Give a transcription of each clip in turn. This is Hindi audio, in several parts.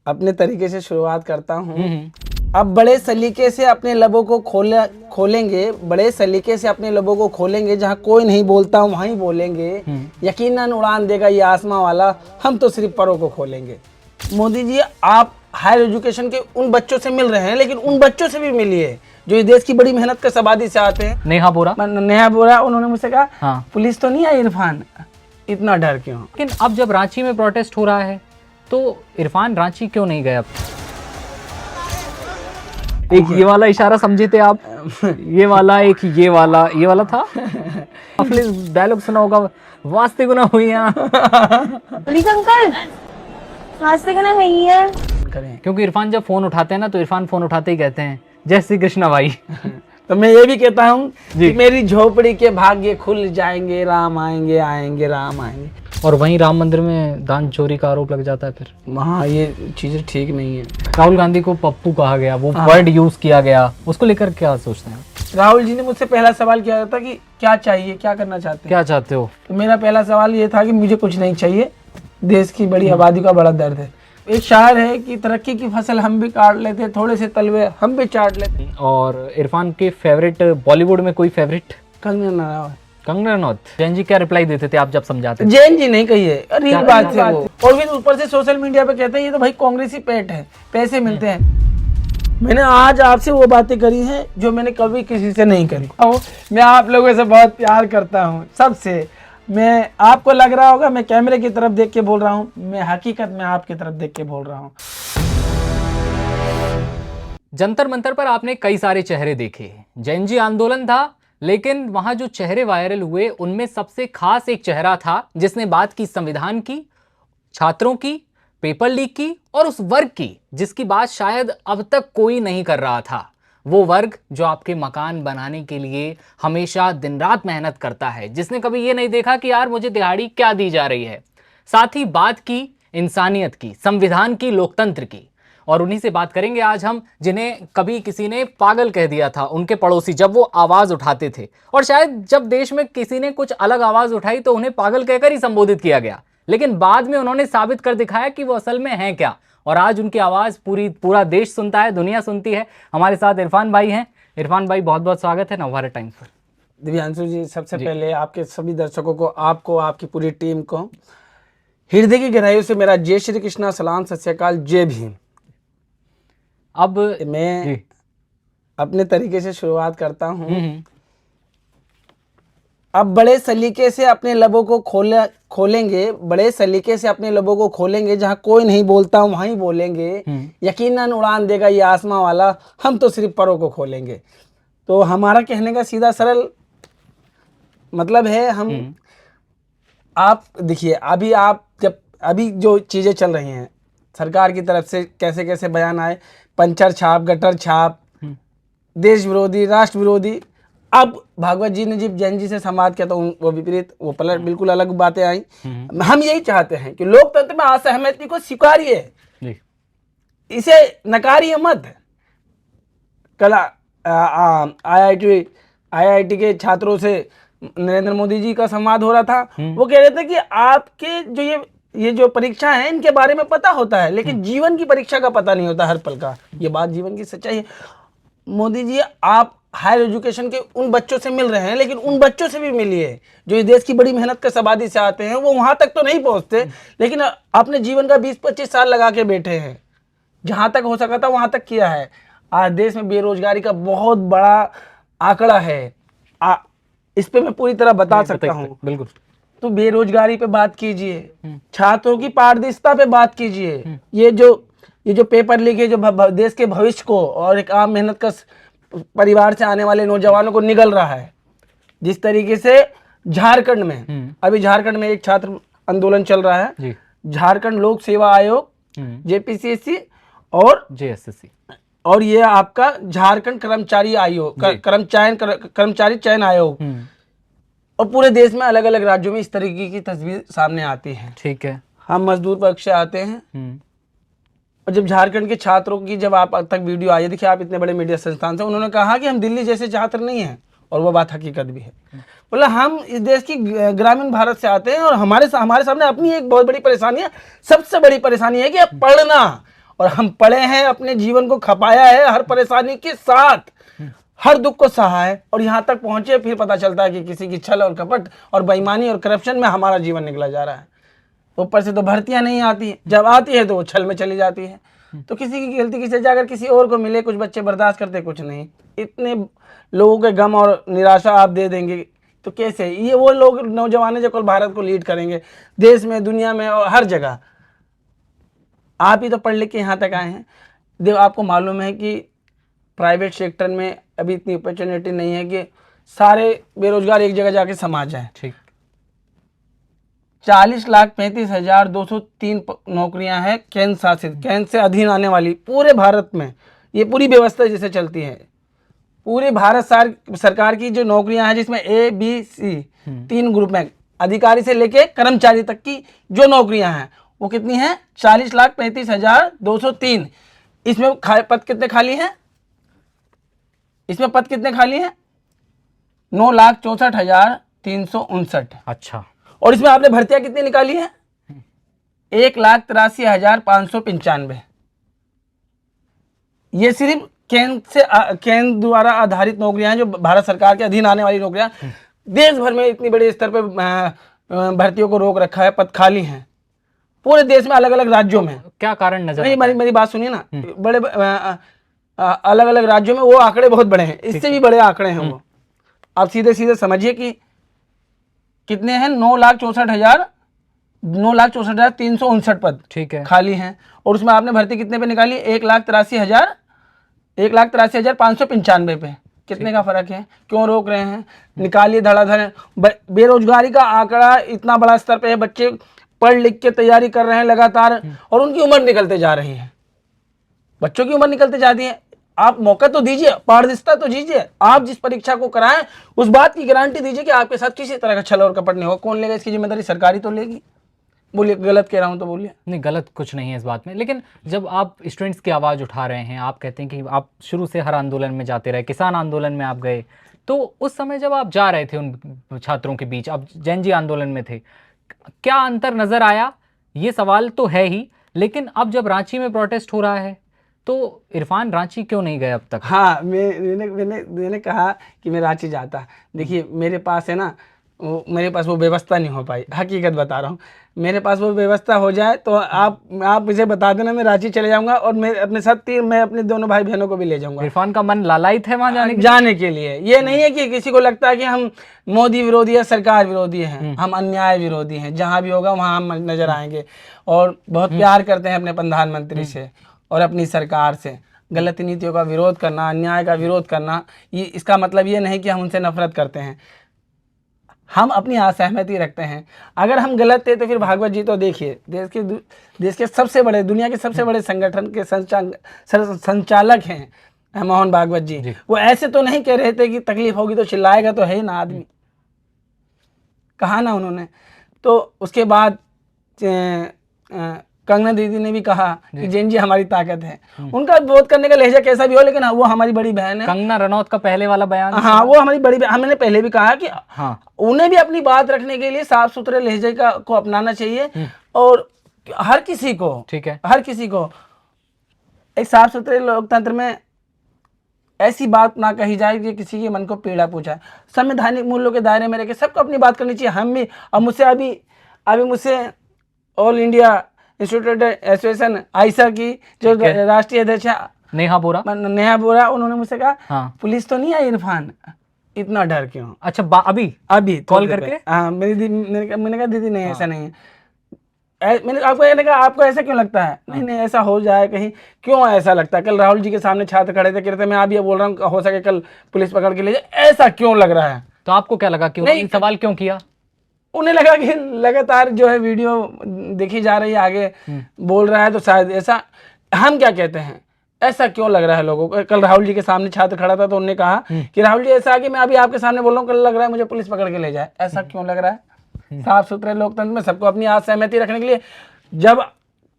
अपने तरीके से शुरुआत करता हूँ। अब बड़े सलीके से अपने लबों को खोलेंगे, बड़े सलीके से अपने लबों को खोलेंगे, जहाँ कोई नहीं बोलता वहीं बोलेंगे। यकीनन उड़ान देगा ये आसमां वाला, हम तो सिर्फ परों को खोलेंगे। मोदी जी, आप हायर एजुकेशन के उन बच्चों से मिल रहे हैं, लेकिन उन बच्चों से भी मिलिए जो इस देश की बड़ी मेहनत के सबादी से आते हैं। नेहा बोरा उन्होंने मुझसे कहा, हाँ, पुलिस तो नहीं आई इरफान, इतना डर क्यों? लेकिन अब जब रांची में प्रोटेस्ट हो रहा है तो इरफान रांची क्यों नहीं गए? अब एक ये वाला इशारा समझे थे आप, ये वाला, एक ये वाला था। आपने डायलॉग सुना होगा, वास्ते गुना हुई है पुलिस अंकल, वास्ते गुना हुई है। क्योंकि इरफान जब फोन उठाते हैं ना तो इरफान फोन उठाते ही कहते हैं जय श्री कृष्णा भाई। तो मैं ये भी कहता हूँ कि मेरी झोपड़ी के भाग्य खुल जाएंगे, राम आएंगे आएंगे राम आएंगे। और वहीं राम मंदिर में दान चोरी का आरोप लग जाता है, फिर वहाँ ये चीजें ठीक नहीं है। राहुल गांधी को पप्पू कहा गया, वो वर्ड यूज किया गया, उसको लेकर क्या सोचते हैं? राहुल जी ने मुझसे पहला सवाल किया था कि क्या चाहिए, क्या करना चाहते हैं, क्या चाहते हो? तो मेरा पहला सवाल ये था कि मुझे कुछ नहीं चाहिए, देश की बड़ी आबादी का बड़ा दर्द है। एक शायर है कि तरक्की की फसल हम भी काट लेते, थोड़े से तलवे हम भी चाट लेते। और इरफान के फेवरेट बॉलीवुड में कोई फेवरेट? कंगना रनावत। कंगना रनौत। जैन जी क्या रिप्लाई देते थे आप जब समझाते? जैन जी नहीं कहिए, रील बात है वो। और फिर ऊपर से सोशल मीडिया पे कहते हैं ये तो भाई कांग्रेसी पेट है, पैसे मिलते हैं। मैंने आज आपसे वो बातें करी हैं जो मैंने कभी किसी से नहीं करी। मैं आप लोगों से बहुत प्यार करता हूँ, सबसे। मैं, आपको लग रहा होगा मैं कैमरे की तरफ देख के बोल रहा हूँ, मैं हकीकत में आपकी तरफ देख के बोल रहा हूँ। जंतर मंतर पर आपने कई सारे चेहरे देखे। जैन जी आंदोलन था, लेकिन वहां जो चेहरे वायरल हुए उनमें सबसे खास एक चेहरा था जिसने बात की संविधान की, छात्रों की, पेपर लीक की और उस वर्ग की जिसकी बात शायद अब तक कोई नहीं कर रहा था। वो वर्ग जो आपके मकान बनाने के लिए हमेशा दिन रात मेहनत करता है, जिसने कभी ये नहीं देखा कि यार मुझे दिहाड़ी क्या दी जा रही है। साथ ही बात की इंसानियत की, संविधान की, लोकतंत्र की। और उन्हीं से बात करेंगे आज हम जिन्हें कभी किसी ने पागल कह दिया था, उनके पड़ोसी, जब वो आवाज उठाते थे। और शायद जब देश में किसी ने कुछ अलग आवाज उठाई तो उन्हें पागल कहकर ही संबोधित किया गया, लेकिन बाद में उन्होंने साबित कर दिखाया कि वो असल में हैं क्या। और आज उनकी आवाज पूरा देश सुनता है, दुनिया सुनती है। हमारे साथ इरफान भाई हैं। इरफान भाई, बहुत बहुत स्वागत है नवभारत टाइम्स पर। दिव्यांशु जी, सबसे पहले आपके सभी दर्शकों को, आपको, आपकी पूरी टीम को हृदय की गहराइयों से मेरा जय श्री कृष्णा, सलाम, सत श्री अकाल, जय भीम। अब मैं अपने तरीके से शुरुआत करता हूँ। अब बड़े सलीके से अपने लबों को खोलेंगे, बड़े सलीके से अपने लबों को खोलेंगे, जहाँ कोई नहीं बोलता वहीं बोलेंगे। यकीनन उड़ान देगा ये आसमां वाला, हम तो सिर्फ परों को खोलेंगे। तो हमारा कहने का सीधा सरल मतलब है, हम, आप देखिए, अभी जो चीज़ें चल रही हैं सरकार की तरफ से, कैसे कैसे बयान आए, पंचर छाप, गटर छाप, देश विरोधी, राष्ट्र विरोधी। अब भागवत जी ने जब जैन जी से संवाद किया तो वो विपरीत, वो पलट, बिल्कुल अलग बातें आई। हम यही चाहते हैं कि लोकतंत्र में असहमति को स्वीकारिए, इसे नकारिए मत। कल आईआईटी के छात्रों से नरेंद्र मोदी जी का संवाद हो रहा था। वो कह रहे थे कि आपके जो ये जो परीक्षा है इनके बारे में पता होता है, लेकिन जीवन की परीक्षा का पता नहीं होता हर पल का। ये बात जीवन की सच्चाई है। मोदी जी, आप हायर एजुकेशन के उन बच्चों से मिल रहे हैं, लेकिन उन बच्चों से भी मिलिए जो इस देश की बड़ी मेहनत के सबादी से आते हैं। वो वहां तक तो नहीं पहुंचते, लेकिन आपने जीवन का 20-25 साल लगा के बैठे हैं, जहां तक हो सका था वहां तक किया है। आज देश में बेरोजगारी का बहुत बड़ा आंकड़ा है, इस पे मैं पूरी तरह बता सकता हूँ। बिल्कुल। तो बेरोजगारी पे बात कीजिए, छात्रों की पारदर्शिता पे बात कीजिए। ये जो पेपर लीक है, जो देश के भविष्य को और एक आम मेहनत का परिवार से आने वाले नौजवानों को निगल रहा है। जिस तरीके से झारखंड में, अभी झारखंड में एक छात्र आंदोलन चल रहा है, झारखंड लोक सेवा आयोग, जेपीसीएससी और जेएसएससी, और ये आपका झारखंड कर्मचारी आयोग, कर्मचारी चयन आयोग। और पूरे देश में अलग अलग राज्यों में इस तरीके की तस्वीर सामने आती है। ठीक है। हम मजदूर पक्ष से आते हैं। और जब झारखंड के छात्रों की जब आप तक वीडियो आई, देखिए आप इतने बड़े मीडिया संस्थान से, उन्होंने कहा कि हम दिल्ली जैसे छात्र नहीं हैं, और वो बात हकीकत भी है। बोला हम इस देश की ग्रामीण भारत से आते हैं और हमारे सामने अपनी एक बहुत बड़ी परेशानी है। सबसे बड़ी परेशानी है कि अब पढ़ना और हम पढ़े हैं, अपने जीवन को खपाया है, हर परेशानी के साथ हर दुख को सहा है, और यहाँ तक पहुंचे, फिर पता चलता है कि किसी की छल और कपट और बेईमानी और करप्शन में हमारा जीवन निकला जा रहा है। ऊपर से तो भर्तियां नहीं आती, जब आती है तो वो छल में चली जाती है। तो किसी की गलती की सजा अगर किसी और को मिले, कुछ बच्चे बर्दाश्त करते, कुछ नहीं। इतने लोगों के गम और निराशा आप दे देंगे तो कैसे? ये वो लोग नौजवान जो कल भारत को लीड करेंगे, देश में, दुनिया में और हर जगह। आप ही तो पढ़ लिख के यहाँ तक आए हैं। देखो, आपको मालूम है कि प्राइवेट सेक्टर में अभी इतनी अपॉर्चुनिटी नहीं है कि सारे बेरोजगार एक जगह जाके समा जाए। ठीक। 40,35,203 नौकरियां हैं केंद्र शासित, केंद्र से अधीन आने वाली पूरे भारत में। ये पूरी व्यवस्था जैसे चलती है, पूरे भारत सरकार की जो नौकरियां हैं, जिसमें A, B, C 3 ग्रुप में, अधिकारी से लेके कर्मचारी तक की जो नौकरियां हैं, वो कितनी हैं? 40,35,203। इसमें पद कितने खाली हैं? इसमें पद कितने खाली हैं? 9,64,359। अच्छा। और इसमें आपने भर्तियां कितनी निकाली है? 1,83,595। ये सिर्फ केंद्र द्वारा आधारित नौकरियां हैं, जो भारत सरकार के अधीन आने वाली नौकरियां। देश भर में इतनी बड़े स्तर पर भर्तियों को रोक रखा है, पद खाली हैं पूरे देश में, अलग अलग राज्यों में। क्या कारण नजर? नहीं, मेरी बात सुनिए ना। बड़े अलग अलग राज्यों में वो आंकड़े बहुत बड़े हैं, इससे भी बड़े आंकड़े हैं वो। आप सीधे सीधे समझिए कि कितने हैं? 9,64,359 पद, ठीक है, खाली हैं। और उसमें आपने भर्ती कितने पे निकाली? 1,83,595 पे। कितने का फर्क है? क्यों रोक रहे हैं? निकालिए धड़ाधड़। बेरोजगारी का आंकड़ा इतना बड़ा स्तर पे है, बच्चे पढ़ लिख के तैयारी कर रहे हैं लगातार, और उनकी उम्र निकलते जा रही है। बच्चों की उम्र निकलते जाती है। आप मौका तो दीजिए, पारदर्शिता तो दीजिए। आप जिस परीक्षा को कराएं, उस बात की गारंटी दीजिए कि आपके साथ किसी तरह का छल और कपट नहीं हो। कौन लेगा इसकी जिम्मेदारी? सरकारी तो लेगी। बोलिए, गलत कह रहा हूं तो बोलिए। नहीं, गलत कुछ नहीं है इस बात में। लेकिन जब आप स्टूडेंट्स की आवाज़ उठा रहे हैं, आप कहते हैं कि आप शुरू से हर आंदोलन में जाते रहे, किसान आंदोलन में आप गए, तो उस समय जब आप जा रहे थे उन छात्रों के बीच, आप जैन जी आंदोलन में थे, क्या अंतर नज़र आया? ये सवाल तो है ही, लेकिन अब जब रांची में प्रोटेस्ट हो रहा है, तो इरफान रांची क्यों नहीं गए अब तक? हाँ, मैंने कहा कि मैं रांची जाता। देखिए, मेरे पास है ना, मेरे पास वो व्यवस्था नहीं हो पाई, हकीकत बता रहा हूँ। मेरे पास वो व्यवस्था हो जाए तो आप मुझे बता देना, मैं रांची चले जाऊंगा, और मैं अपने साथ मैं अपने दोनों भाई बहनों को भी ले जाऊंगा। इरफान का मन लालायित है वहां जाने के लिए। ये नहीं है कि किसी को लगता है कि हम मोदी विरोधी या सरकार विरोधी हैं, हम अन्याय विरोधी हैं। जहां भी होगा वहां हम नजर आएंगे, और बहुत प्यार करते हैं अपने प्रधानमंत्री से और अपनी सरकार से। गलत नीतियों का विरोध करना, अन्याय का विरोध करना, ये इसका मतलब ये नहीं कि हम उनसे नफरत करते हैं। हम अपनी असहमति रखते हैं। अगर हम गलत थे तो फिर भागवत जी तो देखिए, देश के सबसे बड़े, दुनिया के सबसे बड़े संगठन के संचालक हैं मोहन भागवत जी। वो ऐसे तो नहीं कह रहे थे कि तकलीफ होगी तो चिल्लाएगा तो है ही ना आदमी, कहा ना उन्होंने। तो उसके बाद कंगना दीदी ने भी कहा कि जैन जी हमारी ताकत है। उनका विरोध करने का लहजा कैसा भी हो, लेकिन वो हमारी बड़ी बहन है। कंगना रनौत का पहले वाला बयान, हाँ, वो हमारी बड़ी बहन। मैंने पहले भी कहा कि हाँ, उन्हें भी अपनी बात रखने के लिए साफ सुथरे लहजे को अपनाना चाहिए, और हर किसी को, ठीक है, हर किसी को एक साफ सुथरे लोकतंत्र में ऐसी बात ना कही जाए कि किसी के मन को पीड़ा पहुंचाए। संवैधानिक मूल्यों के दायरे में रहकर सबको अपनी बात करनी चाहिए। हम भी, अब मुझसे ऑल इंडिया इंस्टीट्यूट एसोसिएशन आइसा की जो राष्ट्रीय अध्यक्ष नेहा बोरा, उन्होंने मुझसे कहा, हाँ, पुलिस तो नहीं आई इरफान, इतना डर क्यों? अच्छा, अभी कॉल करके? हाँ, मैंने कहा दीदी नहीं, ऐसा नहीं है। मैंने आपको ऐसा क्यों लगता है? नहीं, ऐसा हो जाए कहीं, क्यों ऐसा लगता है? कल राहुल जी के सामने छात्र खड़े थे, कहते मैं आप ये बोल रहा हूँ, हो सके कल पुलिस पकड़ के ले जाए, ऐसा क्यों लग रहा है? तो आपको क्या लगा, क्यों सवाल क्यों किया? उन्हें लगा कि लगातार जो है वीडियो देखी जा रही है, आगे बोल रहा है, तो शायद ऐसा। हम क्या कहते हैं, ऐसा क्यों लग रहा है लोगों को? कल राहुल जी के सामने छात्र खड़ा था तो उन्होंने कहा कि राहुल जी ऐसा कि मैं अभी आपके सामने बोल रहा हूँ, कल लग रहा है मुझे पुलिस पकड़ के ले जाए, ऐसा क्यों लग रहा है? साफ सुथरे लोकतंत्र में सबको अपनी असहमति रखने के लिए, जब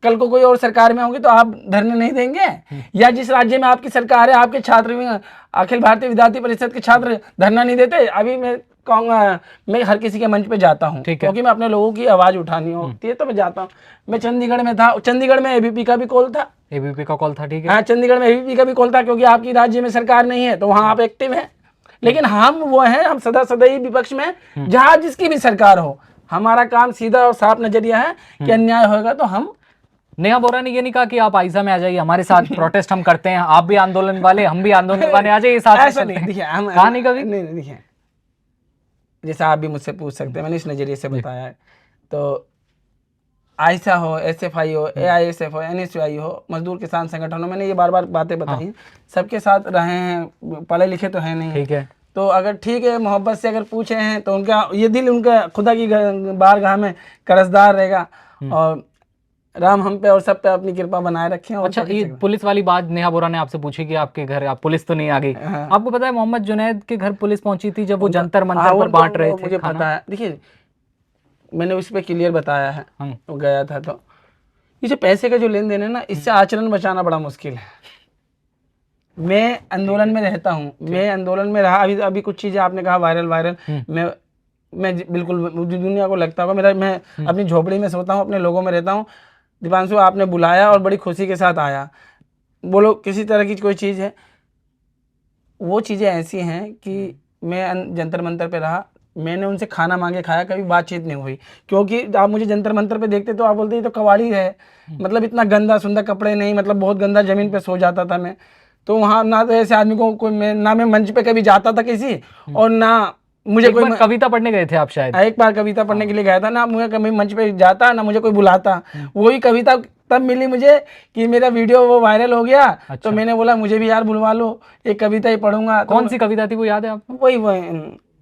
कल को कोई और सरकार में होंगे तो आप धरने नहीं देंगे? या जिस राज्य में आपकी सरकार है, आपके छात्र, अखिल भारतीय विद्यार्थी परिषद के छात्र धरना नहीं देते? अभी मैं कहूँगा, मैं हर किसी के मंच पे जाता हूँ ठीक है। क्योंकि मैं अपने लोगों की आवाज़ उठानी होती है, तो मैं जाता हूँ। मैं चंडीगढ़ में था, चंडीगढ़ में एबीपी का भी कॉल था। एबीपी का कॉल था, ठीक है। हाँ, चंडीगढ़ में एबीपी का भी कॉल था, क्योंकि आपकी राज्य में सरकार नहीं है तो वहाँ आप एक्टिव हैं। लेकिन हम वो हैं, हम सदा ही विपक्ष में, जहाँ जिसकी भी सरकार हो, हमारा काम सीधा और साफ नजरिया है कि अन्याय होगा तो हम। नेहा बोरा ने ये नहीं कहा कि आप आइजा में आ जाइए, हमारे साथ प्रोटेस्ट हम करते हैं, आप भी आंदोलन वाले, हम भी आंदोलन वाले, आ जाइए साथ में ऐसा चलते नहीं, हैं। देखिए हम कहा नहीं कभी? नहीं देखिए, जैसा आप भी मुझसे पूछ सकते हैं, मैंने इस नजरिए से बताया है। तो आयसा हो, एसएफआई हो, एआईएसएफ हो, एनएसयूआई हो, मजदूर किसान संगठन हो, मैंने ये बार बार बातें बताई हैं, सबके साथ रहे हैं, पढ़े लिखे तो हैं नहीं, ठीक है। तो अगर ठीक है मोहब्बत से अगर पूछे हैं तो उनका ये दिल उनका खुदा की बारगाह में कर्जदार रहेगा, और राम हम पे और सब पे अपनी कृपा बनाए रखें। और अच्छा, ये पुलिस वाली बात नेहा बोरा ने आपसे पूछी कि आपके घर आप पुलिस तो नहीं आ गई। हाँ। आपको पता है मोहम्मद जुनैद के घर पुलिस पहुंची थी जब वो जंतर हाँ, मंतर वो पर बांट रहे वो थे मुझे खाना? पता है। देखिए, मैंने उस पर क्लियर बताया है, वो गया था। तो ये जो पैसे का जो लेन देन है ना, इससे आचरण बचाना बड़ा मुश्किल है। मैं आंदोलन में रहता हूँ, मैं आंदोलन में रहा, अभी कुछ चीज़ें आपने कहा वायरल, मैं बिल्कुल, मुझे दुनिया को लगता होगा, मैं अपनी झोपड़ी में सोता हूँ, अपने लोगों में रहता हूँ। दीपांशु, आपने बुलाया और बड़ी खुशी के साथ आया, बोलो किसी तरह की कोई चीज़ है, वो चीज़ें ऐसी हैं कि मैं जंतर मंतर पे रहा, मैंने उनसे खाना मांगे खाया, कभी बातचीत नहीं हुई, क्योंकि आप मुझे जंतर मंतर पे देखते तो आप बोलते ये तो कवाड़ी है, मतलब इतना गंदा सुंदर कपड़े नहीं, मतलब बहुत गंदा ज़मीन पे सो जाता था मैं। तो वहाँ ना तो ऐसे आदमी को कोई, ना मैं मंच पे कभी जाता था किसी, और ना मुझे कोई कविता पढ़ने गए थे आप शायद? एक बार कविता पढ़ने के लिए गया था, ना मुझे कभी मंच पे जाता, ना मुझे कोई बुलाता। वही कविता तब मिली मुझे कि मेरा वीडियो वो वायरल हो गया। अच्छा। तो मैंने बोला मुझे भी यार बुलवा लो, एक कविता ही पढ़ूंगा। कौन सी कविता थी वो याद है आपको? वही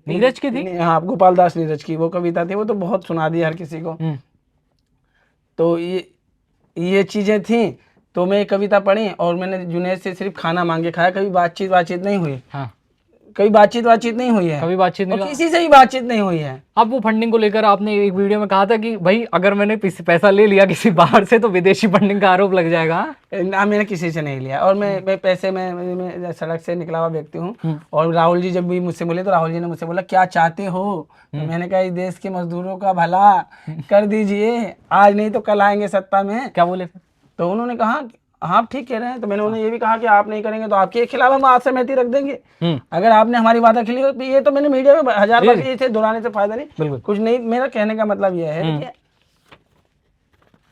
नीरज की थी? हाँ, गोपाल दास नीरज की वो कविता थी, वो तो बहुत सुना दी हर किसी को। तो ये चीज़ें थी, तो मैं एक कविता पढ़ी और मैंने जुनैद से सिर्फ खाना मांगे खाया, कभी बातचीत नहीं हुई। हाँ। कभी बातचीत नहीं हुई है, कभी बातचीत नहीं, किसी से भी बातचीत नहीं हुई है। अब वो फंडिंग को लेकर आपने एक वीडियो में कहा था कि भाई अगर मैंने पैसा ले लिया किसी बाहर से तो विदेशी फंडिंग का आरोप लग जाएगा। ना, मैंने किसी से नहीं लिया, और मैं पैसे में सड़क से निकला हुआ व्यक्ति हूँ। और राहुल जी जब भी मुझसे बोले तो राहुल जी ने मुझसे बोला क्या चाहते हो, तो मैंने कहा इस देश के मजदूरों का भला कर दीजिए, आज नहीं तो कल आएंगे सत्ता में। क्या बोले फिर? तो उन्होंने कहा आप ठीक कह रहे हैं। तो मैंने उन्हें ये भी कहा कि आप नहीं करेंगे तो आपके खिलाफ हम आज सहमति रख देंगे, अगर आपने हमारी वादा खिली। ये तो मैंने मीडिया में 1000 बार ये थे, दोहराने से फायदा नहीं, कुछ नहीं। मेरा कहने का मतलब यह है कि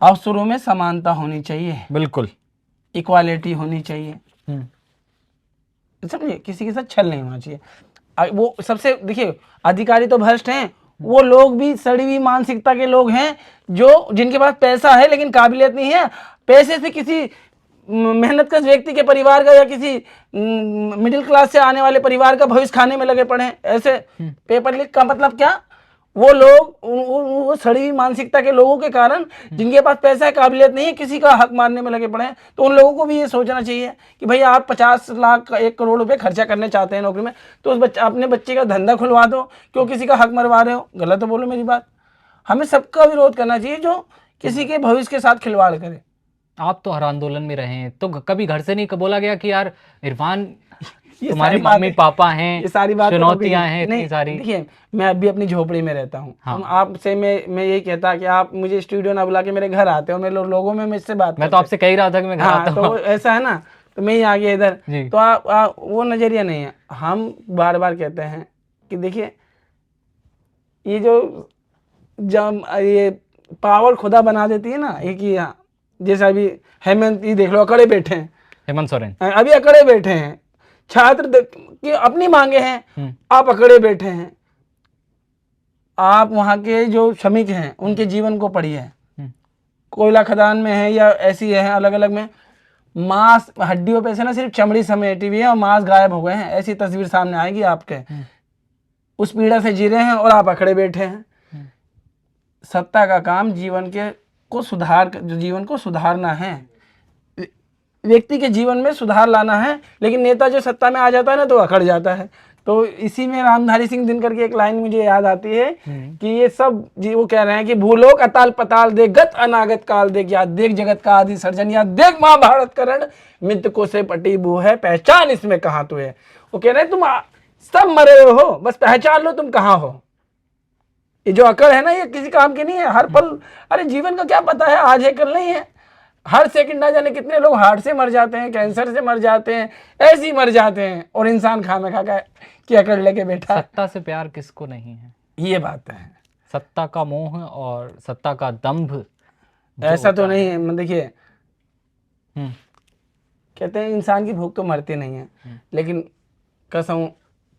अवसरों में समानता होनी चाहिए, बिल्कुल इक्वालिटी होनी चाहिए, समझिए, किसी के साथ छल नहीं होना चाहिए। वो सबसे, देखिए, अधिकारी तो भ्रष्ट हैं, वो लोग भी सड़ी हुई मानसिकता के लोग हैं, जो जिनके पास पैसा है लेकिन काबिलियत नहीं है। पैसे से किसी मेहनतकश व्यक्ति के परिवार का या किसी मिडिल क्लास से आने वाले परिवार का भविष्य खाने में लगे पड़े हैं। ऐसे पेपर लीक का मतलब क्या? वो लोग, वो सड़ी हुई मानसिकता के लोगों के कारण, जिनके पास पैसा है, काबिलियत नहीं है, किसी का हक मारने में लगे पड़े हैं। तो उन लोगों को भी ये सोचना चाहिए कि भाई आप 50 लाख 1 करोड़ रुपए खर्चा करने चाहते हैं नौकरी में, तो उस अपने बच्चे का धंधा खुलवा दो, क्यों किसी का हक मरवा रहे हो? गलत तो बोलो मेरी बात। हमें सबका विरोध करना चाहिए जो किसी के भविष्य के साथ खिलवाड़ करे। आप तो हर आंदोलन में रहे हैं, तो कभी घर से नहीं बोला गया कि यार इरफान तुम्हारे मम्मी पापा हैं, ये सारी बात चुनौतियां हैं इतनी सारी? देखिए, मैं अभी अपनी झोपड़ी में रहता हूँ। हाँ। आपसे मैं यही कहता कि आप मुझे स्टूडियो ना बुला के मेरे घर आते हो, मेरे लोगों में मुझसे बात। मैं तो आपसे कह ही रहा था कि मैं घर आता हूँ। तो ऐसा है ना, तो मैं ही आ गया इधर। तो आप वो नजरिया नहीं है। हम बार बार कहते हैं कि देखिए, ये जो जब ये पावर खुदा बना देती है ना, एक ही, जैसा अभी हेमंत ही देख लो, अकड़े बैठे हैं, हेमंत सोरेन अभी अकड़े बैठे हैं, छात्र की अपनी मांगे हैं, आप अकड़े बैठे हैं। आप वहाँ के जो श्रमिक हैं उनके जीवन को पढ़िए, कोयला खदान में है या ऐसी है, अलग अलग में मांस हड्डियों पे से ना सिर्फ चमड़ी समेटी हुई है और मांस गायब हो गए हैं, ऐसी तस्वीर सामने आएगी आपके। उस पीड़ा से जी रहे हैं और आप अकड़े बैठे हैं। सत्ता का काम जीवन को सुधारना है, व्यक्ति के जीवन में सुधार लाना है। लेकिन नेता जो सत्ता में आ जाता है ना तो अकड़ जाता है। तो इसी में रामधारी सिंह दिनकर की एक लाइन मुझे याद आती है कि ये सब जी वो कह रहे हैं कि भूलोक अताल पताल देख, गत अनागत काल देख, या देख जगत का आदि सर्जन, या देख महाभारत करण, मित्र को से पटी बू है, पहचान इसमें कहाँ तू है। वो कह रहे हैं तुम सब मरे हुए हो, बस पहचान लो तुम कहाँ हो। ये जो अकड़ है ना, ये किसी काम की नहीं है। हर पल, अरे जीवन का क्या पता है, आज है कल नहीं है। हर सेकंड ना जाने कितने लोग हार्ट से मर जाते हैं, कैंसर से मर जाते हैं, ऐसे ही मर जाते हैं, और इंसान खामे खा की अकड़ लेके बैठा है। सत्ता से प्यार किसको नहीं है, ये बात है। सत्ता का मोह और सत्ता का दंभ ऐसा तो नहीं है, मतलब देखिए, हम्म, कहते हैं इंसान की भूख तो मरती नहीं है, लेकिन कसम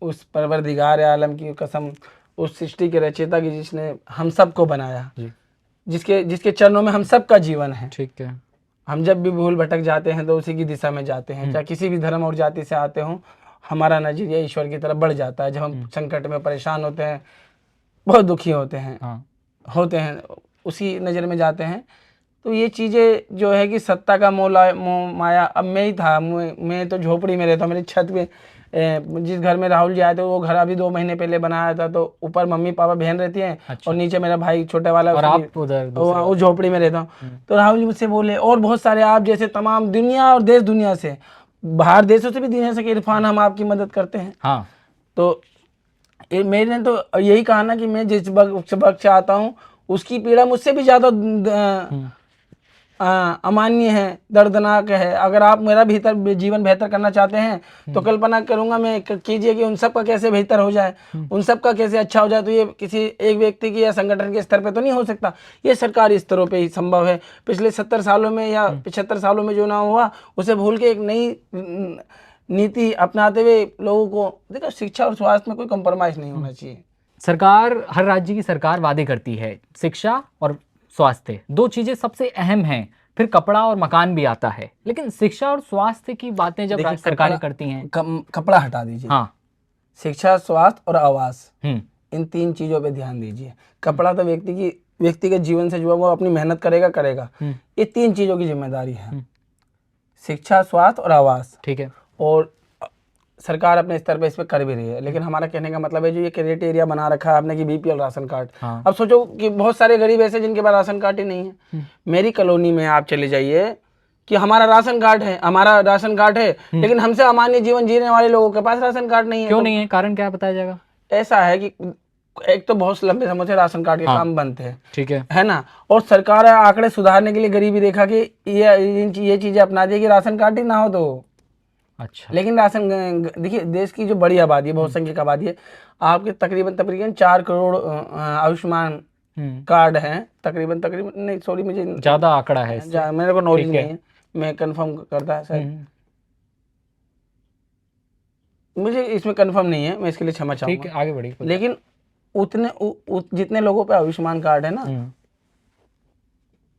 उस परवरदिगार आलम की कसम, उस सृष्टि के रचयिता की, जिसने हम सबको बनाया, जी जिसके जिसके चरणों में हम सबका जीवन है। ठीक है। हम जब भी भूल भटक जाते हैं तो उसी की दिशा में जाते हैं, चाहे किसी भी धर्म और जाति से आते हों, हमारा नजरिया ईश्वर की तरफ बढ़ जाता है। जब हम संकट में परेशान होते हैं, बहुत दुखी होते हैं, उसी नज़र में जाते हैं। तो ये चीज़ें जो है कि सत्ता का मोह माया, अब मैं ही था, मैं तो झोपड़ी में रहता हूँ। मेरी छत पे जिस घर में राहुल जी आए थे, वो घर अभी 2 महीने पहले बनाया था। तो ऊपर मम्मी पापा बहन रहती हैं, अच्छा। और नीचे मेरा भाई छोटा वाला, और आप उधर वो झोपड़ी में रहता हूँ। तो राहुल जी मुझसे बोले, और बहुत सारे आप जैसे तमाम दुनिया और देश दुनिया से, बाहर देशों से भी दुनिया से, कि इरफान हम आपकी मदद करते हैं। हाँ, तो मेरे ने तो यही कहा ना कि मैं जिस वक्त से आता हूँ, उसकी पीड़ा मुझसे भी ज़्यादा अमान्य है, दर्दनाक है। अगर आप मेरा जीवन बेहतर करना चाहते हैं तो कल्पना करूंगा मैं, कीजिए कि उन सब का कैसे बेहतर हो जाए, उन सब का कैसे अच्छा हो जाए। तो ये किसी एक व्यक्ति की या संगठन के स्तर पे तो नहीं हो सकता, ये सरकारी स्तरों पे ही संभव है। पिछले 70 सालों में या 75 सालों में जो ना हुआ, उसे भूल के एक नई नीति अपनाते हुए लोगों को, देखो शिक्षा और स्वास्थ्य में कोई कंप्रोमाइज नहीं होना चाहिए। सरकार, हर राज्य की सरकार वादे करती है, शिक्षा और स्वास्थ्य 2 चीजें सबसे अहम हैं, फिर कपड़ा और मकान भी आता है। लेकिन शिक्षा और स्वास्थ्य की बातें जब राज्य सरकारें करती हैं, कपड़ा हटा दीजिए, हाँ, शिक्षा, स्वास्थ्य और आवास, हम्म, इन 3 चीजों पे ध्यान दीजिए। कपड़ा तो व्यक्तिगत जीवन से जुड़ा, वो अपनी मेहनत करेगा। ये 3 चीजों की जिम्मेदारी है, शिक्षा, स्वास्थ्य और आवास। ठीक है। और सरकार अपने स्तर पे इस पे कर भी रही है। लेकिन हमारा कहने का मतलब है, जो ये क्राइटेरिया बना रखा है आपने कि बीपीएल राशन कार्ड, अब सोचो कि बहुत सारे गरीब ऐसे जिनके पास राशन कार्ड ही नहीं है। मेरी कॉलोनी में आप चले जाइए कि हमारा राशन कार्ड है, लेकिन हमसे अमान्य जीवन जीने वाले लोगों के पास राशन कार्ड नहीं है। क्यों नहीं है, कारण क्या बताया जाएगा? ऐसा है कि एक तो बहुत लंबे समय से राशन कार्ड के काम बनते हैं, ठीक है ना, और सरकार आंकड़े सुधारने के लिए गरीबी रेखा की ये चीजें अपना दी कि राशन कार्ड ही ना हो तो। अच्छा, लेकिन राशन, देखिए देश की जो बड़ी आबादी है, बहुसंख्यक आबादी है, आपके तकरीबन 4 करोड़ आयुष्मान कार्ड हैं, तकरीबन नहीं, सॉरी मुझे ज्यादा आंकड़ा है इससे, मेरे को नॉलेज नहीं है, मैं कंफर्म करता है शायद, मुझे इसमें कंफर्म नहीं है, मैं इसके लिए क्षमा चाहूंगा। ठीक है, आगे बढ़िए। लेकिन जितने लोगों पे आयुष्मान कार्ड है ना,